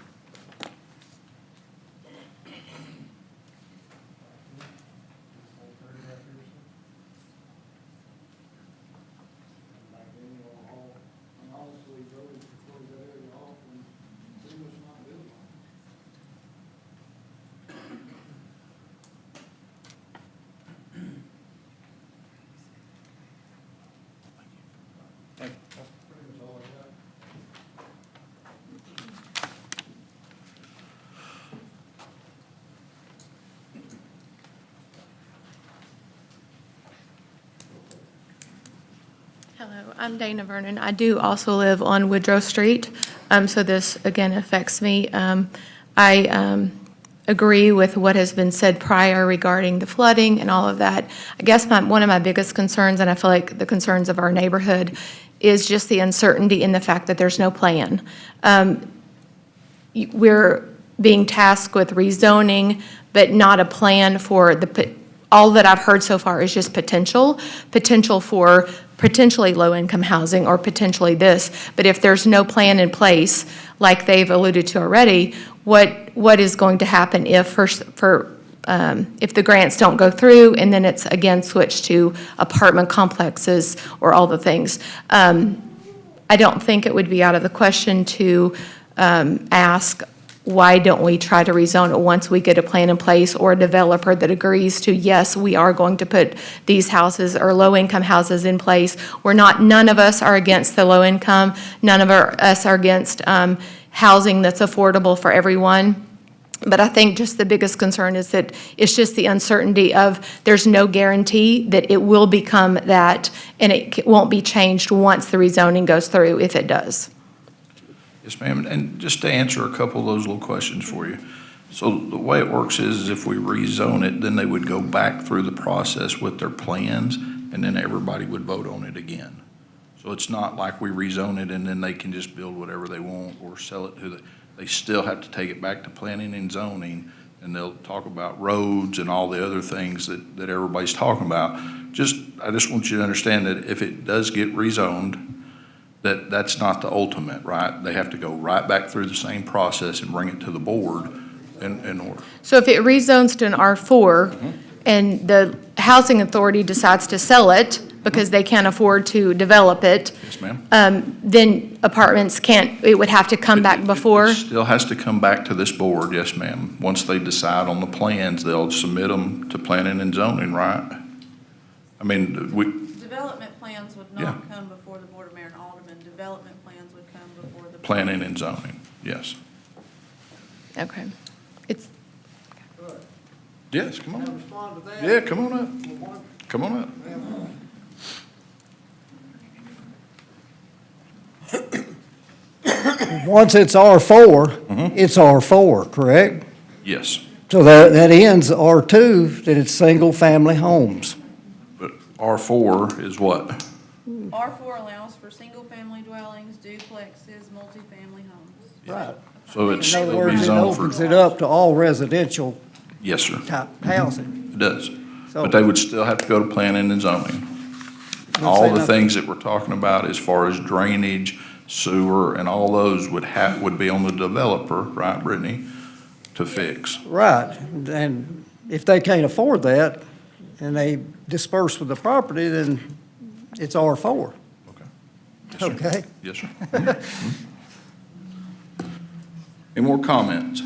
Hello, I'm Dana Vernon. I do also live on Woodrow Street, so this again affects me. I agree with what has been said prior regarding the flooding and all of that. I guess one of my biggest concerns, and I feel like the concerns of our neighborhood, is just the uncertainty in the fact that there's no plan. We're being tasked with rezoning, but not a plan for all that I've heard so far is just potential for potentially low-income housing or potentially this. But if there's no plan in place, like they've alluded to already, what is going to happen if if the grants don't go through and then it's again switched to apartment complexes or all the things? I don't think it would be out of the question to ask, why don't we try to rezone it once we get a plan in place or a developer that agrees to, yes, we are going to put these houses or low-income houses in place. None of us are against the low income. None of us are against housing that's affordable for everyone. But I think just the biggest concern is that it's just the uncertainty of there's no guarantee that it will become that, and it won't be changed once the rezoning goes through, if it does. Yes, ma'am. And just to answer a couple of those little questions for you. So the way it works is if we rezone it, then they would go back through the process with their plans, and then everybody would vote on it again. So it's not like we rezone it and then they can just build whatever they want or sell it to they still have to take it back to planning and zoning, and they'll talk about roads and all the other things that everybody's talking about. I just want you to understand that if it does get rezoned, that's not the ultimate, right? They have to go right back through the same process and bring it to the board in order. So if it rezones to an R4 and the housing authority decides to sell it because they can't afford to develop it, yes, ma'am, then apartments it would have to come back before? It still has to come back to this board, yes, ma'am. Once they decide on the plans, they'll submit them to planning and zoning, right? I mean, Development plans would not come before the Board of Mayor and Aldermen. Development plans would come before the. Planning and zoning, yes. Okay. Yes, come on up. Yeah, come on up. Come on up. Once it's R4, it's R4, correct? Yes. So that ends R2, that it's single-family homes. But R4 is what? R4 allows for single-family dwellings, duplexes, multifamily homes. Right. So it's In other words, it rezoned opens for, it up to all residential Yes, sir. type housing. It does. So- But they would still have to go to planning and zoning. Don't All say the nothing. things that we're talking about as far as drainage, sewer, and all those would be on the developer, right, Brittany, to fix. Right, and if they can't afford that, and they disperse with the property, then it's R4. Yes, sir. Okay? Yes, sir. Any more comments?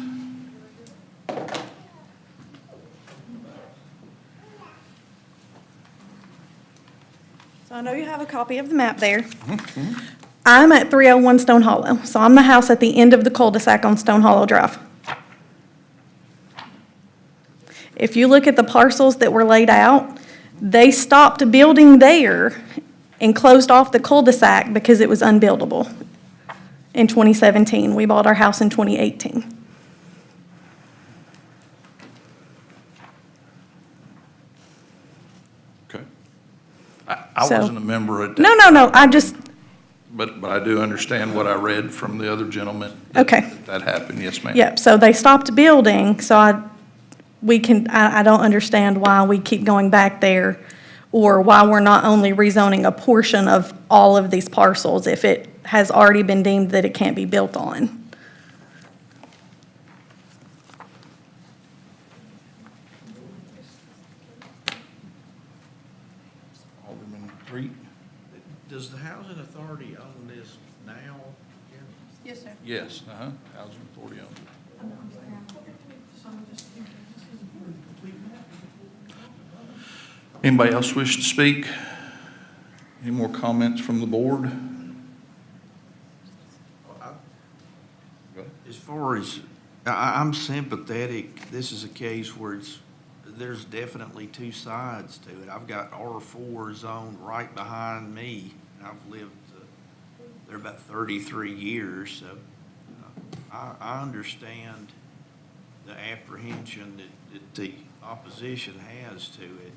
So I know you have a copy of the map there. I'm at 301 Stone Hollow, so I'm the house at the end of the cul-de-sac on Stone Hollow Drive. If you look at the parcels that were laid out, they stopped building there and closed off the cul-de-sac because it was unbuildable in 2017. We bought our house in 2018. Okay. I So- wasn't a member at that. No, I just, But I do understand what I read from the other gentleman. Okay. That happened, yes, ma'am. yep, so they stopped building, so I don't understand why we keep going back there, or why we're not only rezoning a portion of all of these parcels if it has already been deemed that it can't be built on. Alderman Reed? Does the housing authority own this now? Jim? Yes, sir. Yes, Housing Authority owns it. Anybody else wish to speak? Any more comments from the board? As far as, I'm sympathetic, this is a case where there's definitely two sides to it. I've got R4 zone right behind me, and I've lived there about 33 years, so I understand the apprehension that the opposition has to it.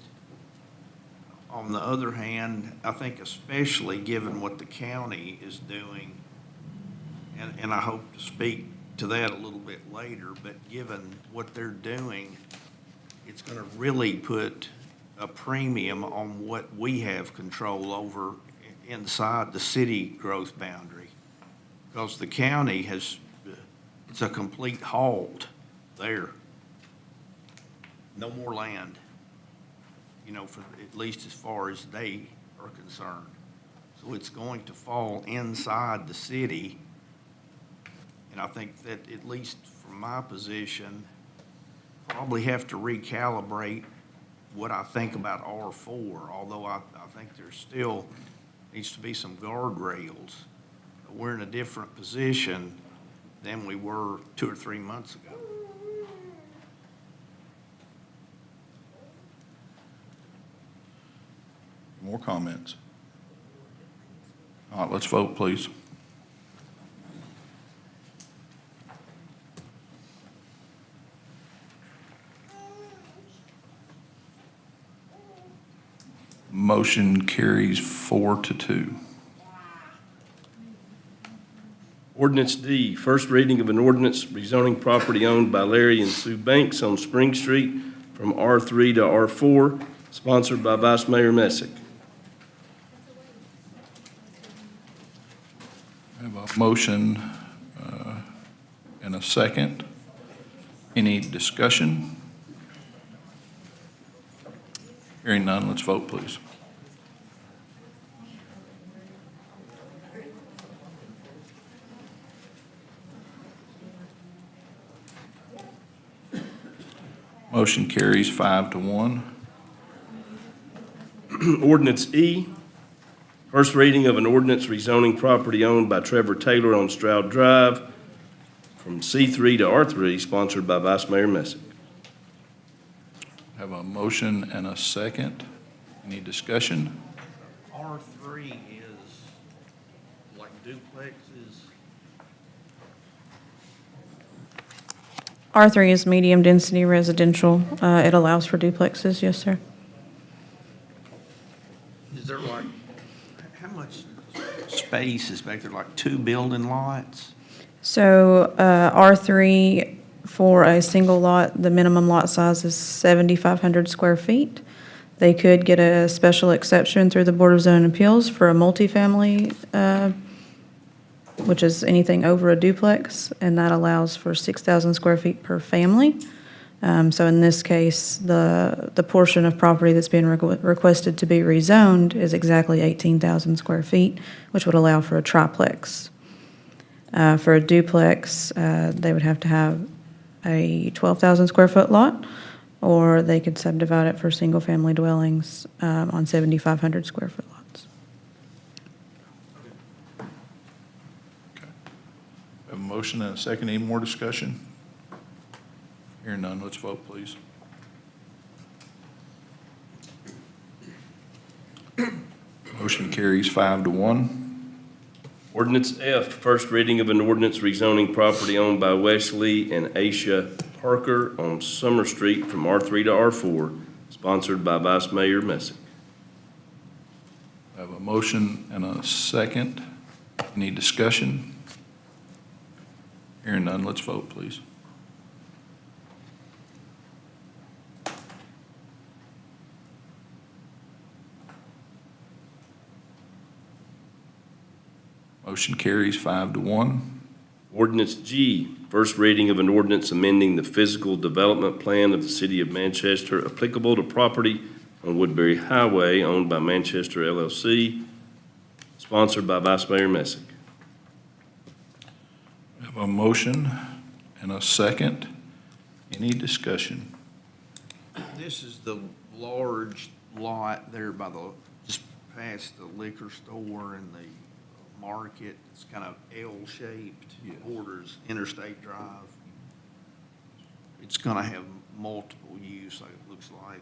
On the other hand, I think especially given what the county is doing, and I hope to speak to that a little bit later, but given what they're doing, it's going to really put a premium on what we have control over inside the city growth boundary. Because the county has, it's a complete halt there. No more land, for at least as far as they are concerned. So it's going to fall inside the city. And I think that, at least from my position, probably have to recalibrate what I think about R4, although I think there still needs to be some guardrails. We're in a different position than we were 2 or 3 months ago. More comments? All right, let's vote, please. Motion carries 4-2. Ordinance D, first reading of an ordinance rezoning property owned by Larry and Sue Banks on Spring Street from R3 to R4, sponsored by Vice Mayor Messick. I have a motion and a second. Any discussion? Hearing none, let's vote, please. Motion carries 5-1. Ordinance E, first reading of an ordinance rezoning property owned by Trevor Taylor on Stroud Drive from C3 to R3, sponsored by Vice Mayor Messick. Have a motion and a second. Any discussion? R3 is like duplexes. R3 is medium-density residential. It allows for duplexes, yes, sir. Is there how much space is back there, like 2 building lots? So R3 For a single lot, the minimum lot size is 7,500 square feet. They could get a special exception through the Board of Zoning Appeals for a multifamily, which is anything over a duplex, and that allows for 6,000 square feet per family. So in this case, the portion of property that's being requested to be rezoned is exactly 18,000 square feet, which would allow for a triplex. For a duplex, they would have to have a 12,000 square foot lot, or they could subdivide it for single-family dwellings on 7,500 square foot lots. Have a motion and a second. Any more discussion? Hearing none, let's vote, please. Motion carries 5-1. Ordinance F, first reading of an ordinance rezoning property owned by Wesley and Aisha Parker on Summer Street from R3 to R4, sponsored by Vice Mayor Messick. I have a motion and a second. Any discussion? Hearing none, let's vote, please. Motion carries 5-1. Ordinance G, first reading of an ordinance amending the physical development plan of the city of Manchester applicable to property on Woodbury Highway owned by Manchester LLC, sponsored by Vice Mayor Messick. I have a motion and a second. Any discussion? This is the large lot there by just past the liquor store and the market. It's kind of L-shaped, borders Interstate Drive. It's gonna have multiple use, like it looks like.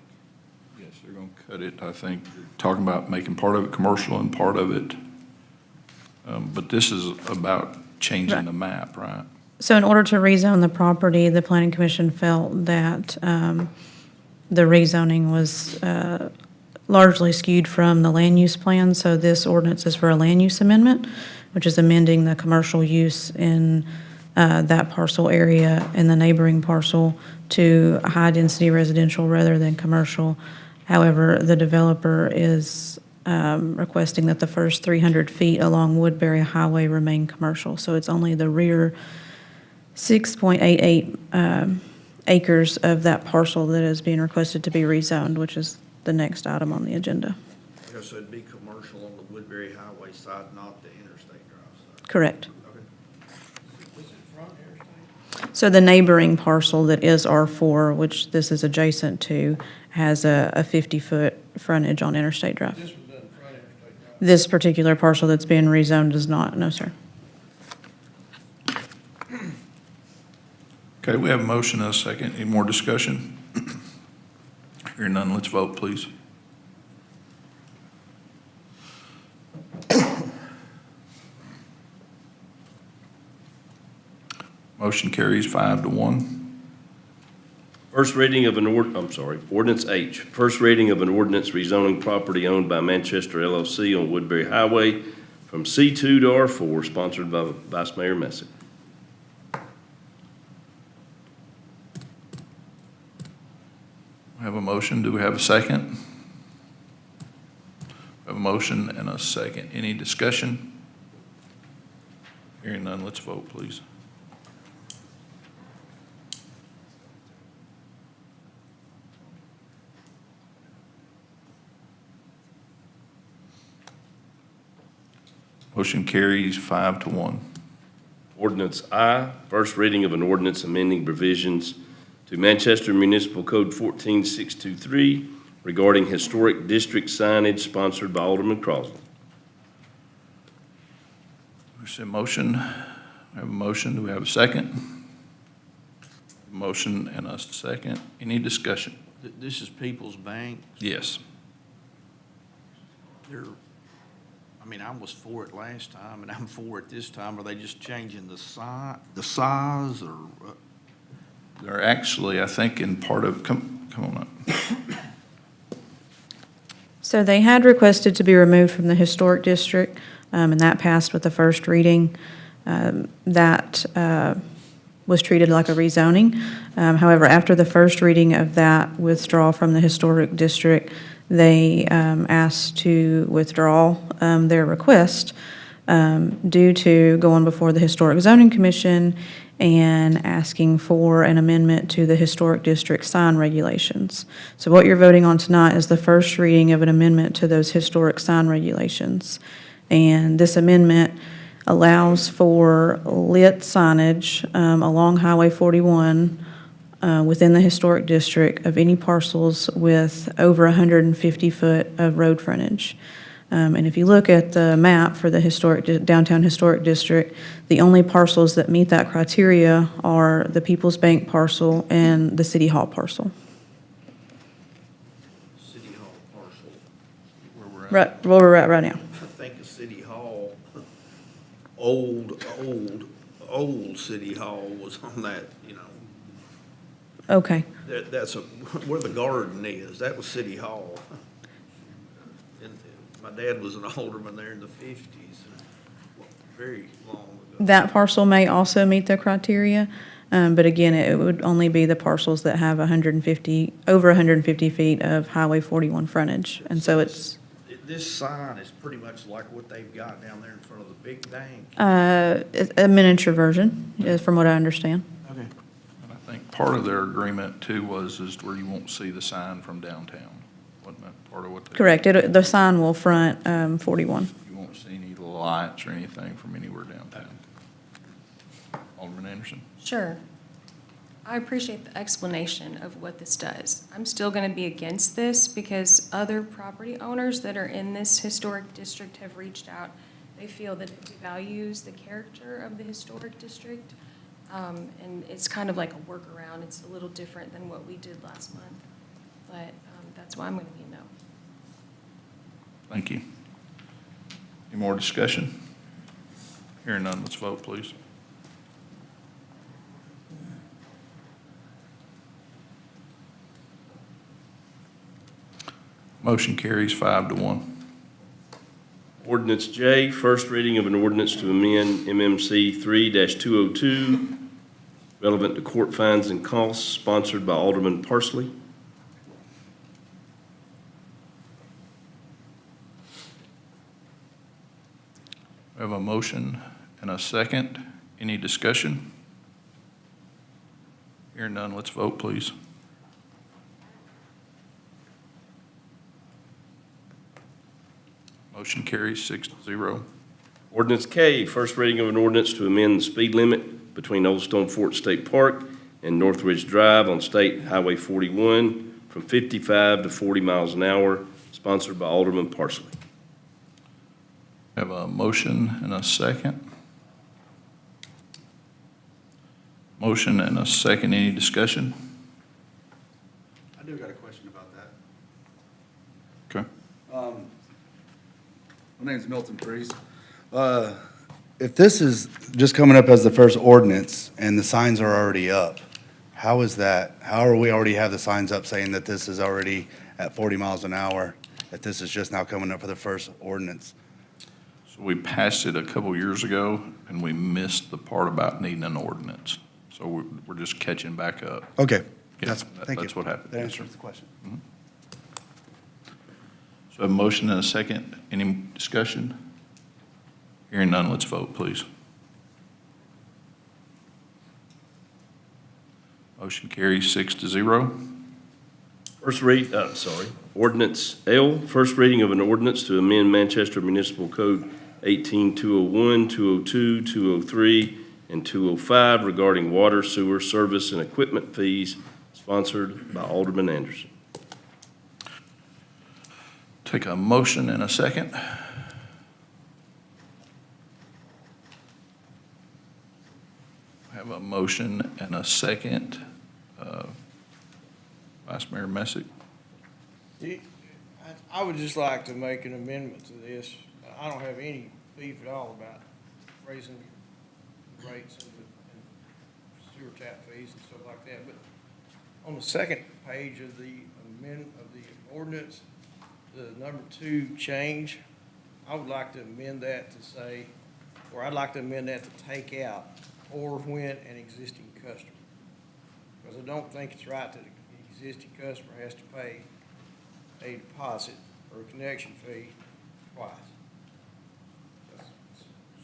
Yes, they're going to cut it, I think. Talking about making part of it commercial and part of it. But this is about changing the map, right? So in order to rezone the property, the Planning Commission felt that the rezoning was largely skewed from the land use plan. So this ordinance is for a land use amendment, which is amending the commercial use in that parcel area and the neighboring parcel to high-density residential rather than commercial. However, the developer is requesting that the first 300 feet along Woodbury Highway remain commercial. So it's only the rear 6.88 acres of that parcel that is being requested to be rezoned, which is the next item on the agenda. Okay, so it'd be commercial on the Woodbury Highway side, not the Interstate Drive side. Correct. Okay. So the neighboring parcel that is R4, which this is adjacent to, has a 50-foot frontage on Interstate Drive. This one doesn't front Interstate Drive. This particular parcel that's being rezoned does not, no, sir. Okay, we have a motion and a second. Any more discussion? Hearing none, let's vote, please. Motion carries 5-1. First reading of ordinance H, first reading of an ordinance rezoning property owned by Manchester LLC on Woodbury Highway from C2 to R4, sponsored by Vice Mayor Messick. We have a motion. Do we have a second? We have a motion and a second. Any discussion? Hearing none, let's vote, please. Motion carries 5-1. Ordinance I, first reading of an ordinance amending provisions to Manchester Municipal Code 14623 regarding historic district signage, sponsored by Alderman Crosland. There's a motion. We have a motion. Do we have a second? Motion and a second. Any discussion? This is People's Bank. Yes. I was for it last time, and I'm for it this time. Are they just changing the size, or? They're actually, I think, in part of, come on up. So they had requested to be removed from the historic district, and that passed with the first reading. That was treated like a rezoning. However, after the first reading of that withdrawal from the historic district, they asked to withdraw their request due to going before the Historic Zoning Commission and asking for an amendment to the historic district sign regulations. So what you're voting on tonight is the first reading of an amendment to those historic sign regulations. And this amendment allows for lit signage along Highway 41 within the historic district of any parcels with over 150 foot of road frontage. And if you look at the map for the downtown historic district, the only parcels that meet that criteria are the People's Bank parcel and the City Hall parcel. City Hall parcel. Right, where we're at right now. I think the City Hall, old City Hall was on that, you know. Okay. That's where the garden is. That was City Hall. And my dad was an alderman there in the 50s, very long ago. That parcel may also meet the criteria, but again, it would only be the parcels that have over 150 feet of Highway 41 frontage. And so it's This sign is pretty much like what they've got down there in front of the big bank. a miniature version, from what I understand. Okay. And I think part of their agreement too is where you won't see the sign from downtown. Wasn't that part of what they? Correct. The sign will front 41. You won't see any lights or anything from anywhere downtown. Alderman Anderson? Sure. I appreciate the explanation of what this does. I'm still going to be against this because other property owners that are in this historic district have reached out. They feel that it values the character of the historic district, and it's kind of like a workaround. It's a little different than what we did last month, but that's why I'm going to be a no. Thank you. Any more discussion? Hearing none, let's vote, please. Motion carries 5-1. Ordinance J, first reading of an ordinance to amend MMC 3-202, relevant to court fines and costs, sponsored by Alderman Parsley. We have a motion and a second. Any discussion? Hearing none, let's vote, please. Motion carries 6-0. Ordinance K, first reading of an ordinance to amend the speed limit between Old Stone Fort State Park and Northridge Drive on State Highway 41 from 55 to 40 miles an hour, sponsored by Alderman Parsley. We have a motion and a second. Motion and a second. Any discussion? I do got a question about that. Okay. My name's Milton Priest. If this is just coming up as the first ordinance and the signs are already up, how is that? How are we already have the signs up saying that this is already at 40 miles an hour, if this is just now coming up for the first ordinance? So we passed it a couple years ago, and we missed the part about needing an ordinance. So we're just catching back up. Okay, Yeah, thank you. That's what happened. That Yes, sir. answers the question. So a motion and a second. Any discussion? Hearing none, let's vote, please. Motion carries 6-0. Ordinance L, first reading of an ordinance to amend Manchester Municipal Code 18201, 202, 203, and 205 regarding water, sewer, service, and equipment fees, sponsored by Alderman Anderson. Take a motion and a second. Have a motion and a second. Vice Mayor Messick. I would just like to make an amendment to this. I don't have any beef at all about raising rates and sewer tap fees and stuff like that, but on the second page of the ordinance, the number 2 change, I would like to amend that to say, or I'd like to amend that to take out or when an existing customer. Because I don't think it's right that an existing customer has to pay a deposit or a connection fee twice.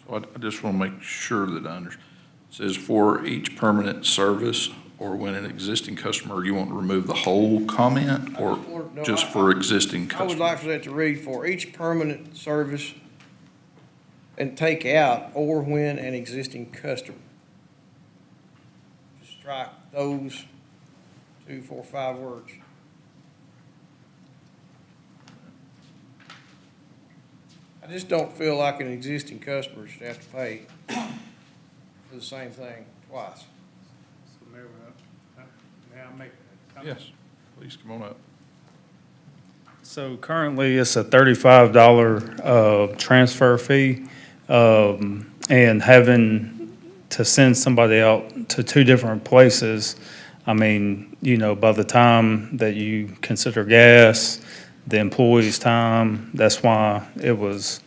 So I just want to make sure that I understand. It says for each permanent service or when an existing customer, you want to remove the whole comment or just for existing I would customers? like for that to read for each permanent service and take out or when an existing customer. Just strike those 2, 4, 5 words. I just don't feel like an existing customer should have to pay for the same thing twice. So Mayor, may I make a comment? Yes, please come on up. So currently, it's a $35 transfer fee, and having to send somebody out to 2 different places, I mean, you know, by the time that you consider gas, the employee's time, that's why it was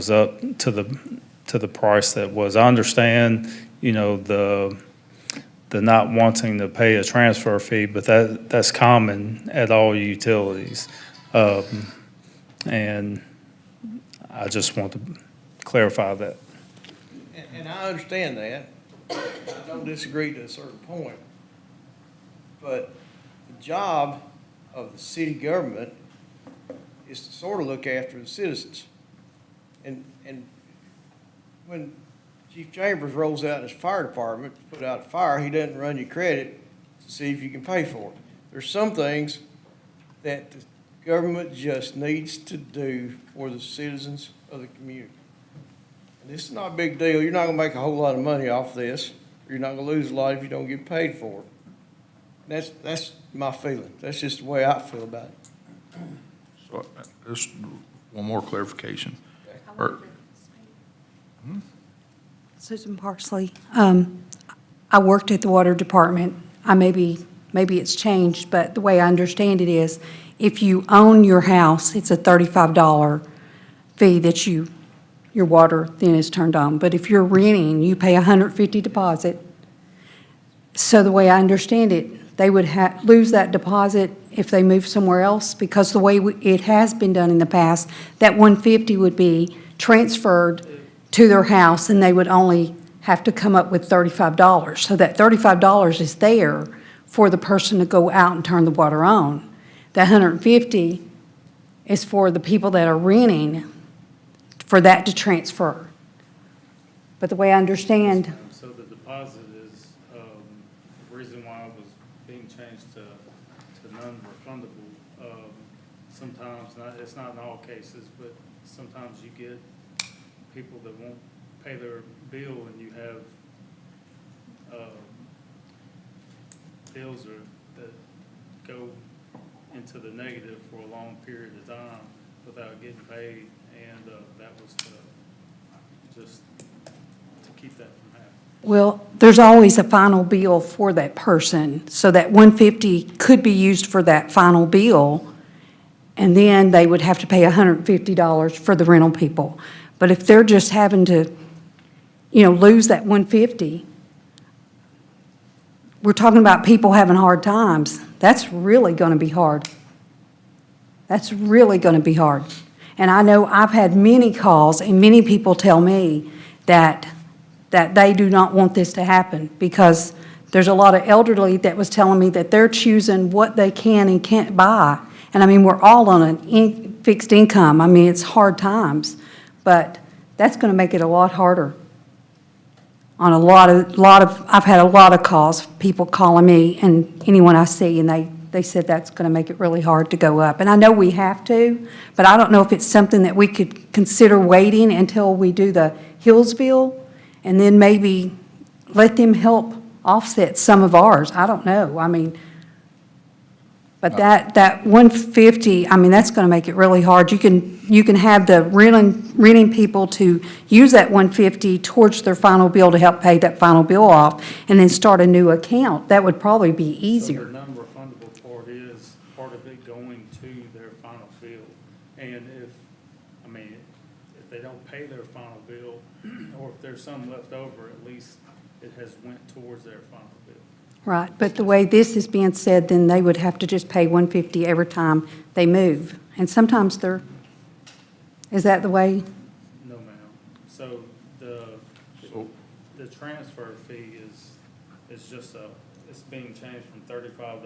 up to the price that was. I understand, you know, the not wanting to pay a transfer fee, but that's common at all utilities. And I just want to clarify that. And I understand that. I don't disagree to a certain point. But the job of the city government is to sort of look after the citizens. And when Chief Chambers rolls out in his fire department to put out a fire, he doesn't run you credit to see if you can pay for it. There's some things that the government just needs to do for the citizens of the community. And this is not a big deal. You're not gonna make a whole lot of money off this. You're not gonna lose a lot if you don't get paid for it. That's my feeling. That's just the way I feel about it. So just one more clarification. Susan Parsley. I worked at the water department. Maybe it's changed, but the way I understand it is, if you own your house, it's a $35 fee that your water then is turned on. But if you're renting, you pay $150 deposit. So the way I understand it, they would lose that deposit if they move somewhere else, because the way it has been done in the past, that $150 would be transferred to their house, and they would only have to come up with $35. So that $35 is there for the person to go out and turn the water on. That $150 is for the people that are renting, for that to transfer. But the way I understand, So the deposit is, the reason why it was being changed to non-refundable. Sometimes, it's not in all cases, but sometimes you get people that won't pay their bill and you have, bills that go into the negative for a long period of time without getting paid, and that was just to keep that from happening. well, there's always a final bill for that person, so that $150 could be used for that final bill, and then they would have to pay $150 for the rental people. But if they're just having to, lose that $150, we're talking about people having hard times. That's really going to be hard. That's really going to be hard. And I know I've had many calls, and many people tell me that they do not want this to happen, because there's a lot of elderly that was telling me that they're choosing what they can and can't buy. And I mean, we're all on a fixed income. I mean, it's hard times, but that's going to make it a lot harder. On I've had a lot of calls, people calling me and anyone I see, and they said that's going to make it really hard to go up. And I know we have to, but I don't know if it's something that we could consider waiting until we do the Hillsville, and then maybe let them help offset some of ours. I don't know. I mean, but that $150, I mean, that's going to make it really hard. You can have the renting people to use that $150 towards their final bill to help pay that final bill off, and then start a new account. That would probably be easier. So the non-refundable part is part of it going to their final bill. And if they don't pay their final bill, or if there's some left over, at least it has went towards their final bill. Right, but the way this is being said, then they would have to just pay $150 every time they move. And sometimes is that the way? No, ma'am. So the transfer fee is just it's being changed from $35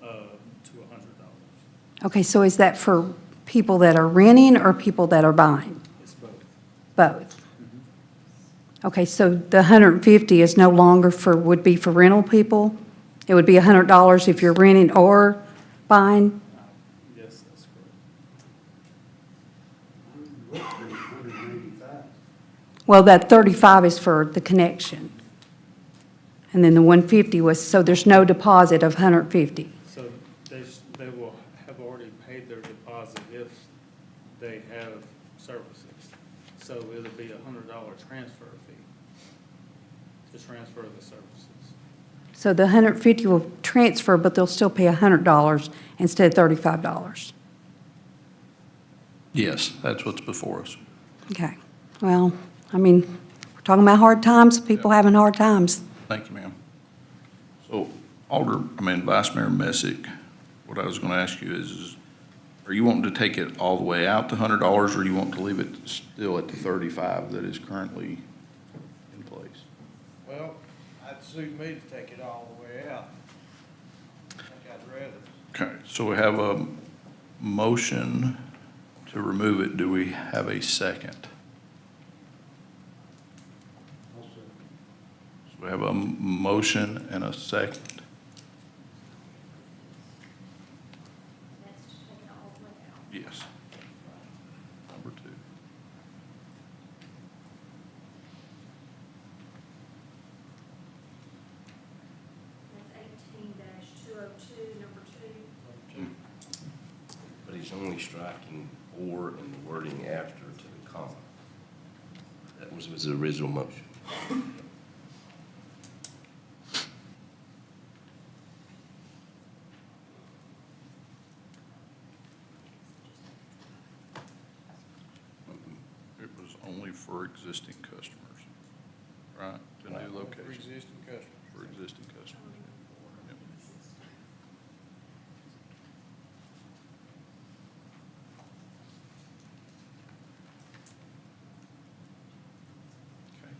to $100. Okay, so is that for people that are renting or people that are buying? It's both. Both? Okay, so the 150 is no longer would be for rental people? It would be $100 if you're renting or buying? Yes, that's correct. Well, that 35 is for the connection. And then the 150 was, so there's no deposit of 150. So they will have already paid their deposit if they have services. So it'll be a $100 transfer fee to transfer the services. So the 150 will transfer, but they'll still pay $100 instead of $35. Yes, that's what's before us. Okay, well, I mean, we're talking about hard times, people having hard times. Thank you, ma'am. So Vice Mayor Messick, what I was going to ask you is, are you wanting to take it all the way out to $100, or you want to leave it still at the 35 that is currently in place? Well, it'd suit me to take it all the way out. I think I'd rather. Okay, so we have a motion to remove it. Do we have a second? So we have a motion and a second. Yes. Number 2. That's 18-202, number 2. But he's only striking or in the wording after to the comma. That was the original motion. It was only for existing customers, right? To new For locations, existing customers. for existing customers. Yep. Okay.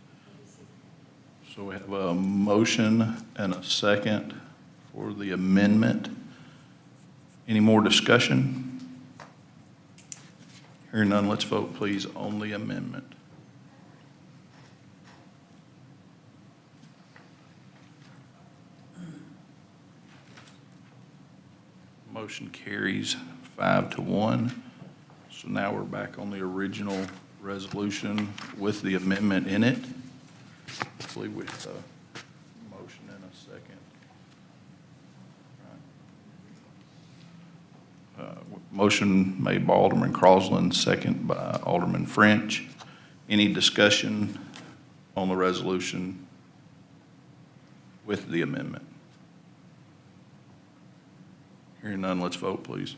So we have a motion and a second for the amendment. Any more discussion? Hearing none, let's vote, please, on the amendment. Motion carries 5-1. So now we're back on the original resolution with the amendment in it. Hopefully with a motion and a second. Motion made by Alderman Crosland, second by Alderman French. Any discussion on the resolution with the amendment? Hearing none, let's vote, please.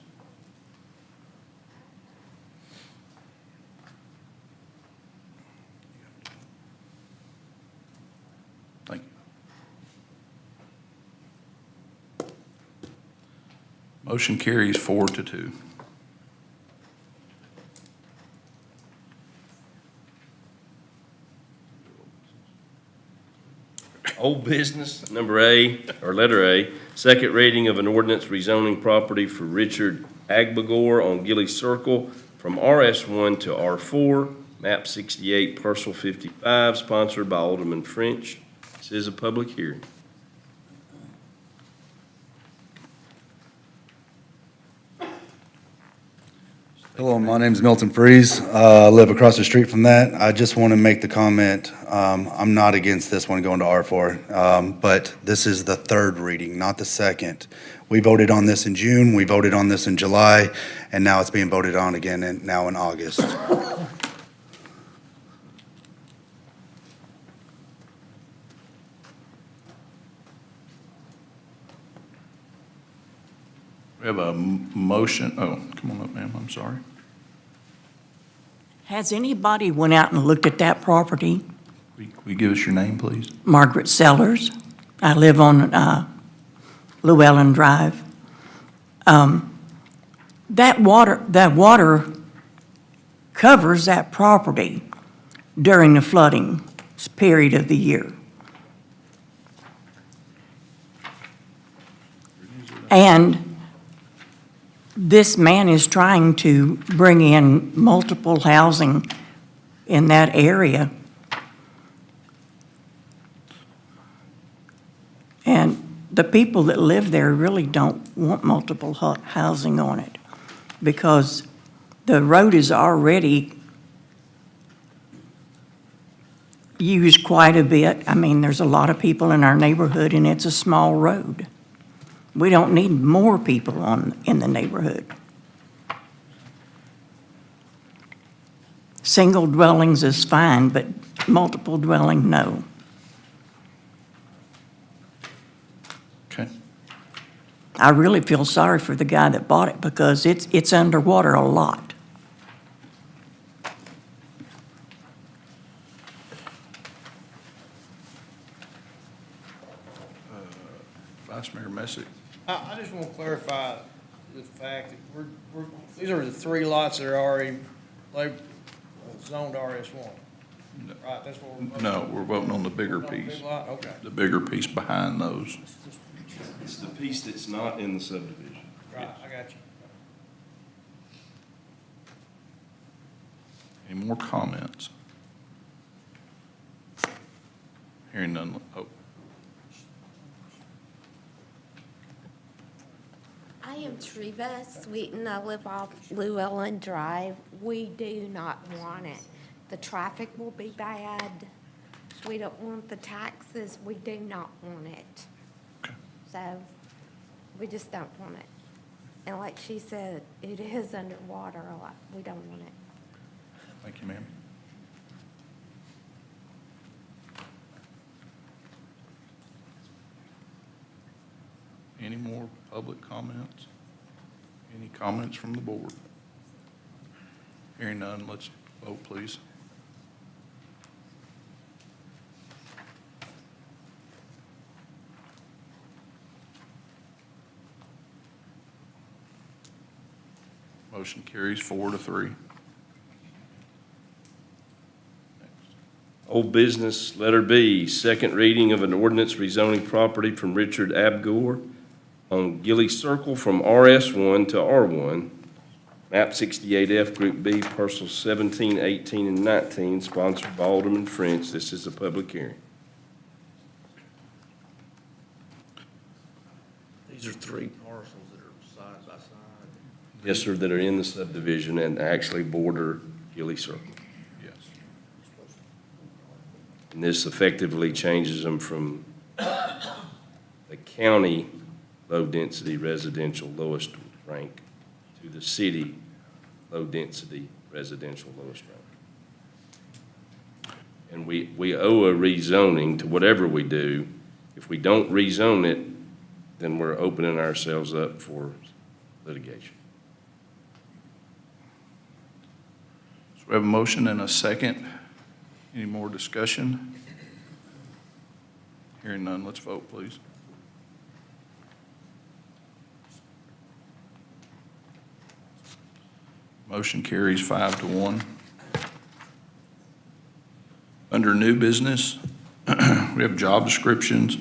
Thank you. Motion carries 4-2. Old business, number A, or letter A, second reading of an ordinance rezoning property for Richard Agbagor on Gilly Circle from RS1 to R4, map 68, parcel 55, sponsored by Alderman French. This is a public hearing. Hello, my name's Milton Freeze. I live across the street from that. I just want to make the comment, I'm not against this one going to R4, but this is the third reading, not the second. We voted on this in June, we voted on this in July, and now it's being voted on again now in August. We have a motion, oh, come on up, ma'am, I'm sorry. Has anybody went out and looked at that property? Will you give us your name, please? Margaret Sellers. I live on Llewellyn Drive. That water covers that property during the flooding period of the year. And this man is trying to bring in multiple housing in that area. And the people that live there really don't want multiple housing on it because the road is already used quite a bit. I mean, there's a lot of people in our neighborhood and it's a small road. We don't need more people in the neighborhood. Single dwellings is fine, but multiple dwelling, no. Okay. I really feel sorry for the guy that bought it because it's underwater a lot. Vice Mayor Messick. I just want to clarify the fact that these are the 3 lots that are already zoned RS1. Right, that's what we're. No, we're voting on the bigger voting on the piece. big lot? Okay. The bigger piece behind those. It's the piece that's not in the subdivision. Right, I got you. Any more comments? Hearing none, oh, I am Treva Sweeten. I live off Llewellyn Drive. We do not want it. The traffic will be bad. We don't want the taxes. We do not want it. So we just don't want it. And like she said, it is underwater a lot. We don't want it. thank you, ma'am. Any more public comments? Any comments from the board? Hearing none, let's vote, please. Motion carries 4-3. Old business, letter B, second reading of an ordinance rezoning property from Richard Abgor on Gilly Circle from RS1 to R1, map 68F, Group B, parcels 17, 18, and 19, sponsored by Alderman French. This is a public hearing. These are 3 parcels that are side by side. Yes, sir, that are in the subdivision and actually border Gilly Circle. Yes. And this effectively changes them from the county low-density residential lowest rank to the city low-density residential lowest rank. And we owe a rezoning to whatever we do. If we don't rezone it, then we're opening ourselves up for litigation. So we have a motion and a second. Any more discussion? Hearing none, let's vote, please. Motion carries 5-1. Under new business, we have job descriptions.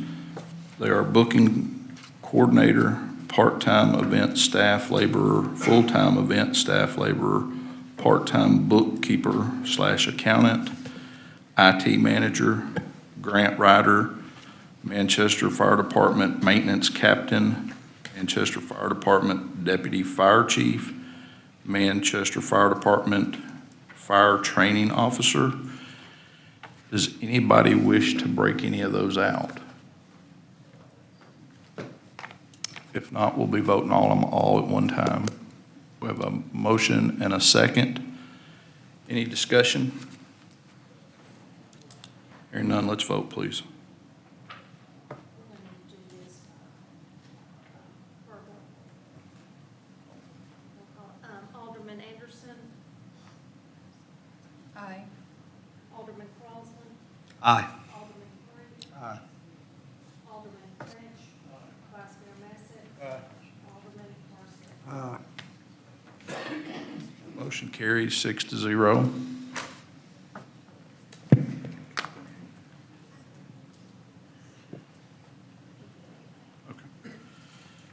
They are booking coordinator, part-time event staff laborer, full-time event staff laborer, part-time bookkeeper / accountant, IT manager, grant writer, Manchester Fire Department maintenance captain, Manchester Fire Department deputy fire chief, Manchester Fire Department fire training officer. Does anybody wish to break any of those out? If not, we'll be voting on them all at one time. We have a motion and a second. Any discussion? Hearing none, let's vote, please. Alderman Anderson. Aye. Alderman Crosland. Aye. Alderman Flynn. Aye. Alderman French. Vice Mayor Messett. Alderman Marcy. Motion carries 6-0.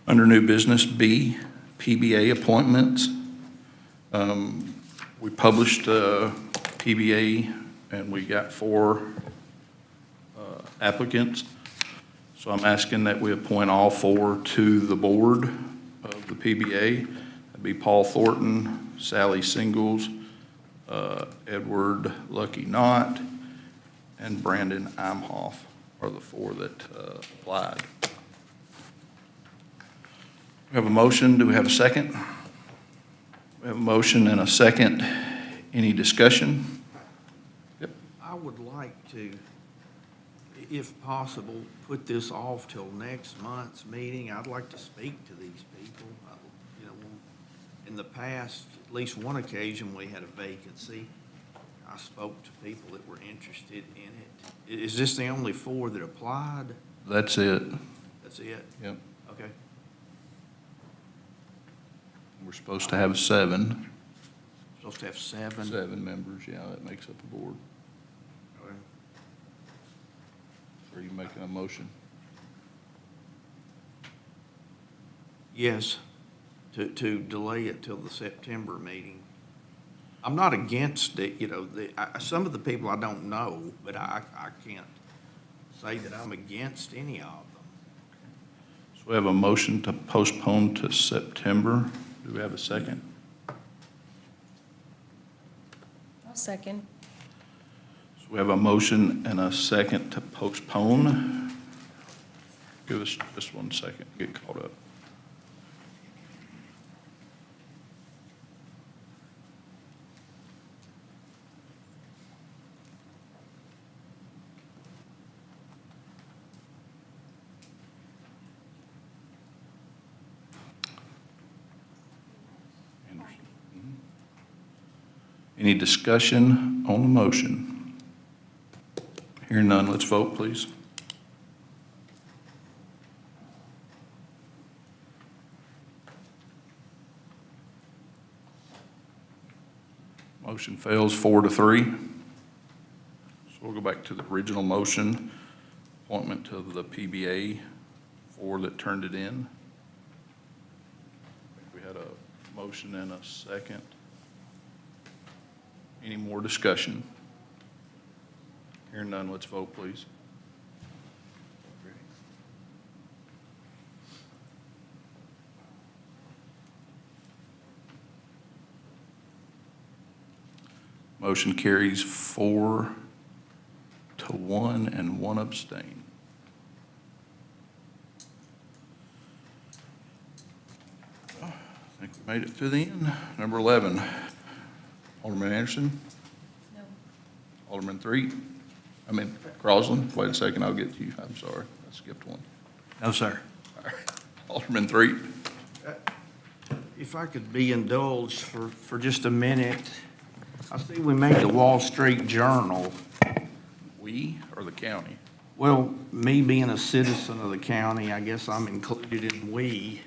Under new business B, PBA appointments. We published PBA and we got 4 applicants. So I'm asking that we appoint all 4 to the board of the PBA. That'd be Paul Thornton, Sally Singles, Edward Lucky Knott, and Brandon Imhoff are the 4 that applied. We have a motion. Do we have a second? We have a motion and a second. Any discussion? Yep. I would like to, if possible, put this off till next month's meeting. I'd like to speak to these people. You know, in the past, at least one occasion, we had a vacancy. I spoke to people that were interested in it. Is this the only 4 that applied? That's it. That's it? Yep. Okay. We're supposed to have 7. Supposed to have 7? 7 members, yeah, that makes up the board. Okay. Are you making a motion? Yes, to delay it till the September meeting. I'm not against it, you know, some of the people I don't know, but I can't say that I'm against any of them. So we have a motion to postpone to September. Do we have a second? I'll second. So we have a motion and a second to postpone. Give us just 1 second, get caught up. Any discussion on the motion? Hearing none, let's vote, please. Motion fails 4-3. So we'll go back to the original motion, appointment to the PBA, 4 that turned it in. I think we had a motion and a second. Any more discussion? Hearing none, let's vote, please. Motion carries 4-1 and 1 abstain. I think we made it to the end. Number 11, Alderman Anderson? No. Alderman Crosland? Wait a second, I'll get to you. I'm sorry, I skipped one. No, sir. All right. Alderman Threet? If I could be indulged for just a minute, I see we made the Wall Street Journal. We or the county? Well, me being a citizen of the county, I guess I'm included in we.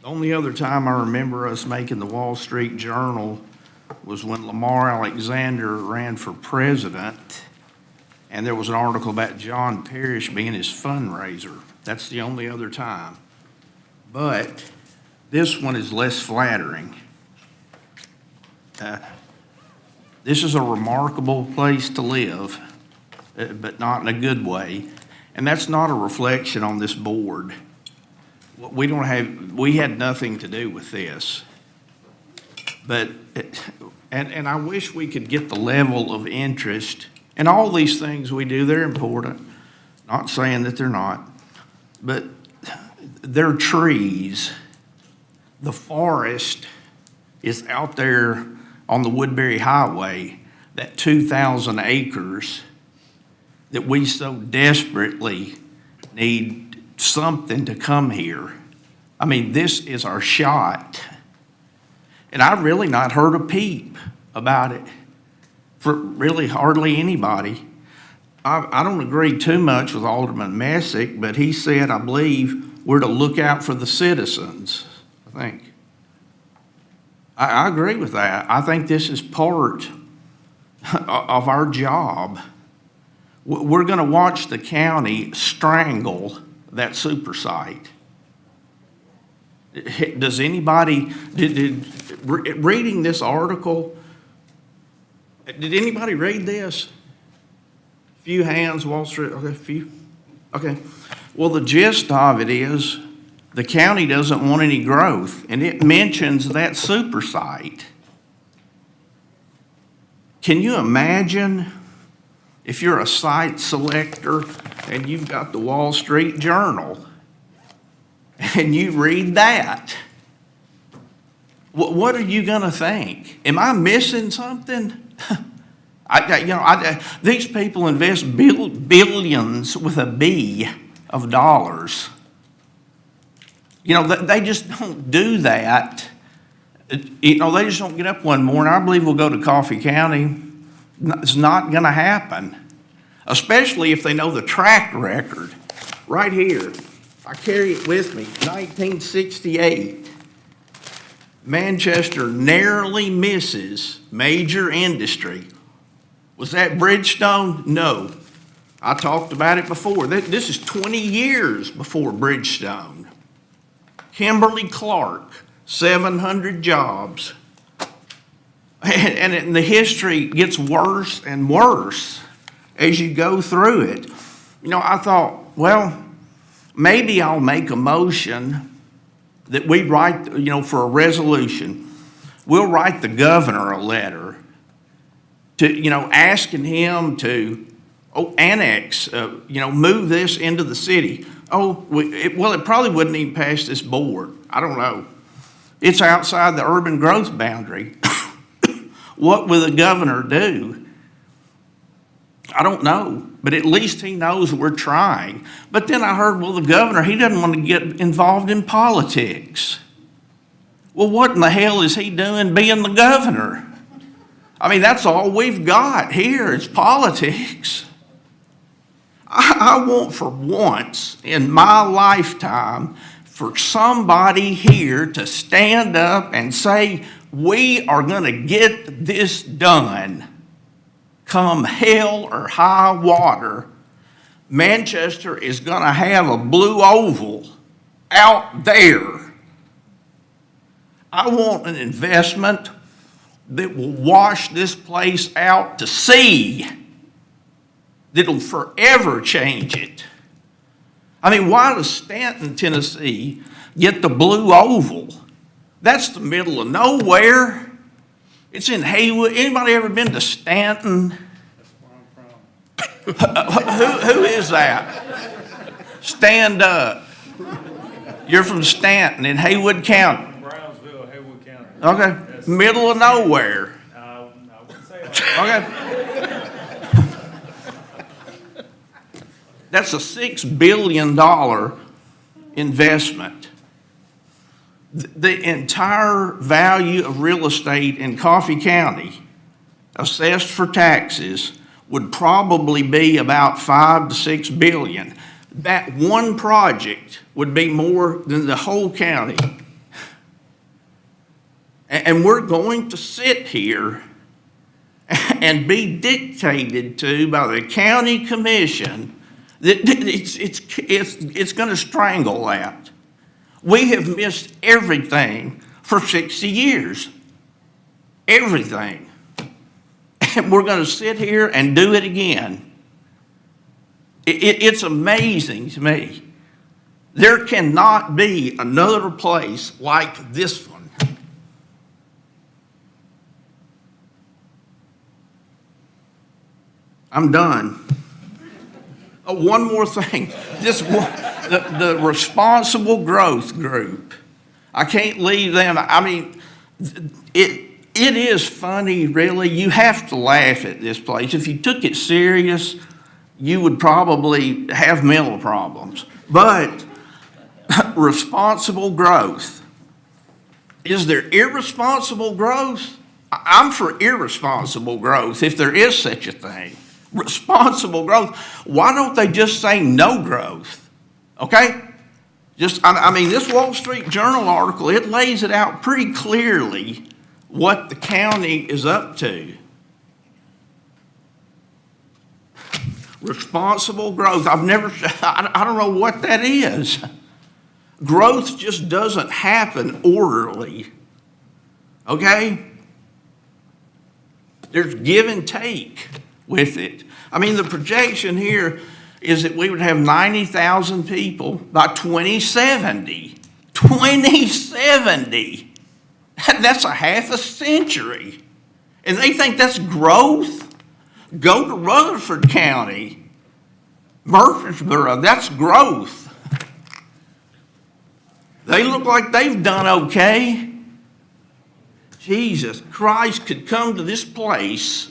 The only other time I remember us making the Wall Street Journal was when Lamar Alexander ran for president, and there was an article about John Parrish being his fundraiser. That's the only other time. But this one is less flattering. This is a remarkable place to live, but not in a good way. And that's not a reflection on this board. We had nothing to do with this. But, and I wish we could get the level of interest, and all these things we do, they're important. Not saying that they're not, but they're trees. The forest is out there on the Woodbury Highway, that 2,000 acres that we so desperately need something to come here. I mean, this is our shot. And I've really not heard a peep about it for really hardly anybody. I don't agree too much with Alderman Messick, but he said, I believe, we're to look out for the citizens, I think. I agree with that. I think this is part of our job. We're going to watch the county strangle that super site. Does anybody, reading this article, did anybody read this? Few hands, Wall Street, okay, few. Okay. Well, the gist of it is the county doesn't want any growth, and it mentions that super site. Can you imagine if you're a site selector and you've got the Wall Street Journal and you read that? What are you going to think? Am I missing something? These people invest billions with a B of dollars. They just don't do that. They just don't get up one morning. I believe we'll go to Coffee County. It's not going to happen, especially if they know the track record. Right here, I carry it with me, 1968. Manchester narrowly misses major industry. Was that Bridgestone? No. I talked about it before. This is 20 years before Bridgestone. Kimberly-Clark, 700 jobs. And the history gets worse and worse as you go through it. I thought, well, maybe I'll make a motion that we write, for a resolution. We'll write the governor a letter to, asking him to annex, move this into the city. It probably wouldn't even pass this board. I don't know. It's outside the urban growth boundary. What will the governor do? I don't know, but at least he knows we're trying. But then I heard, well, the governor, he doesn't want to get involved in politics. Well, what in the hell is he doing being the governor? I mean, that's all we've got here is politics. I want for once in my lifetime for somebody here to stand up and say, we are going to get this done. Come hell or high water, Manchester is going to have a blue oval out there. I want an investment that will wash this place out to sea, that'll forever change it. I mean, why does Stanton, Tennessee, get the blue oval? That's the middle of nowhere. It's in Haywood. Anybody ever been to Stanton? That's where I'm from. Who is that? Stand up. You're from Stanton in Haywood County. Brownsville, Haywood County. Okay. Yes. Middle of nowhere. I wouldn't say that. Okay. That's a $6 billion investment. The entire value of real estate in Coffee County, assessed for taxes, would probably be about $5 to $6 billion. That one project would be more than the whole county. And we're going to sit here and be dictated to by the county commission that it's going to strangle that. We have missed everything for 60 years. Everything. And we're going to sit here and do it again. It's amazing to me. There cannot be another place like this one. I'm done. Oh, one more thing. The Responsible Growth Group. I can't leave them. I mean, it is funny, really. You have to laugh at this place. If you took it serious, you would probably have mental problems. But responsible growth. Is there irresponsible growth? I'm for irresponsible growth, if there is such a thing. Responsible growth. Why don't they just say no growth? Okay? Just, I mean, this Wall Street Journal article, it lays it out pretty clearly what the county is up to. Responsible growth. I don't know what that is. Growth just doesn't happen orderly. Okay? There's give and take with it. I mean, the projection here is that we would have 90,000 people by 2070. 2070! That's a half a century. And they think that's growth? Go to Rutherford County, Murfreesboro, that's growth. They look like they've done okay. Jesus Christ could come to this place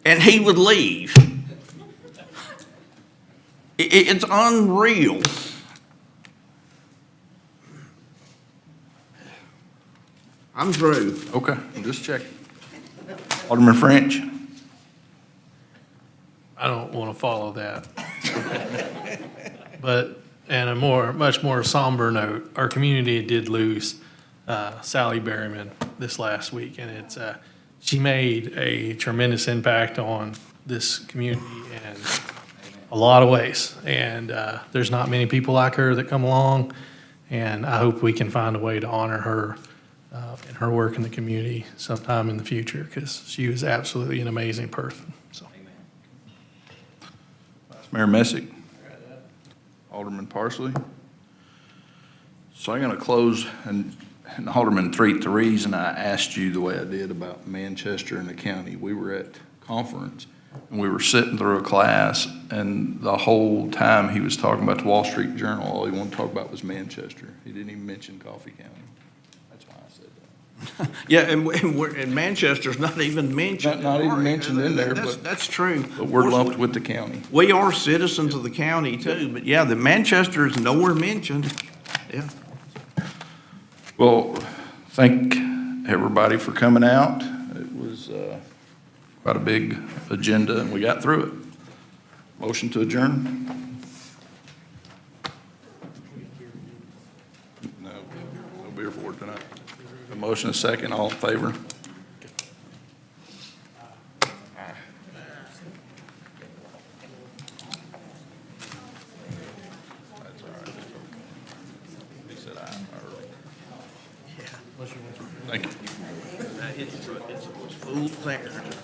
and he would leave. It's unreal. I'm through. Okay, just checking. Alderman French? I don't want to follow that. But, and a much more somber note, our community did lose Sally Berryman this last week, and she made a tremendous impact on this community in a lot of ways. And there's not many people like her that come along, and I hope we can find a way to honor her and her work in the community sometime in the future, because she was absolutely an amazing person. So. Vice Mayor Messick? Alderman Parsley? So I'm going to close, and Alderman, the reason I asked you the way I did about Manchester and the county, we were at conference, and we were sitting through a class, and the whole time he was talking about the Wall Street Journal, all he wanted to talk about was Manchester. He didn't even mention Coffee County. That's why I said that. Yeah, and Manchester's not even mentioned. Not even mentioned in there, but. That's true. But we're lumped with the county. We are citizens of the county too, but yeah, the Manchester is nowhere mentioned. Yeah. Well, thank everybody for coming out. It was quite a big agenda, and we got through it. Motion to adjourn? No beer for it tonight. A motion, a second, all in favor? That's all right. He said aye early. Thank you. It's a fool's errand.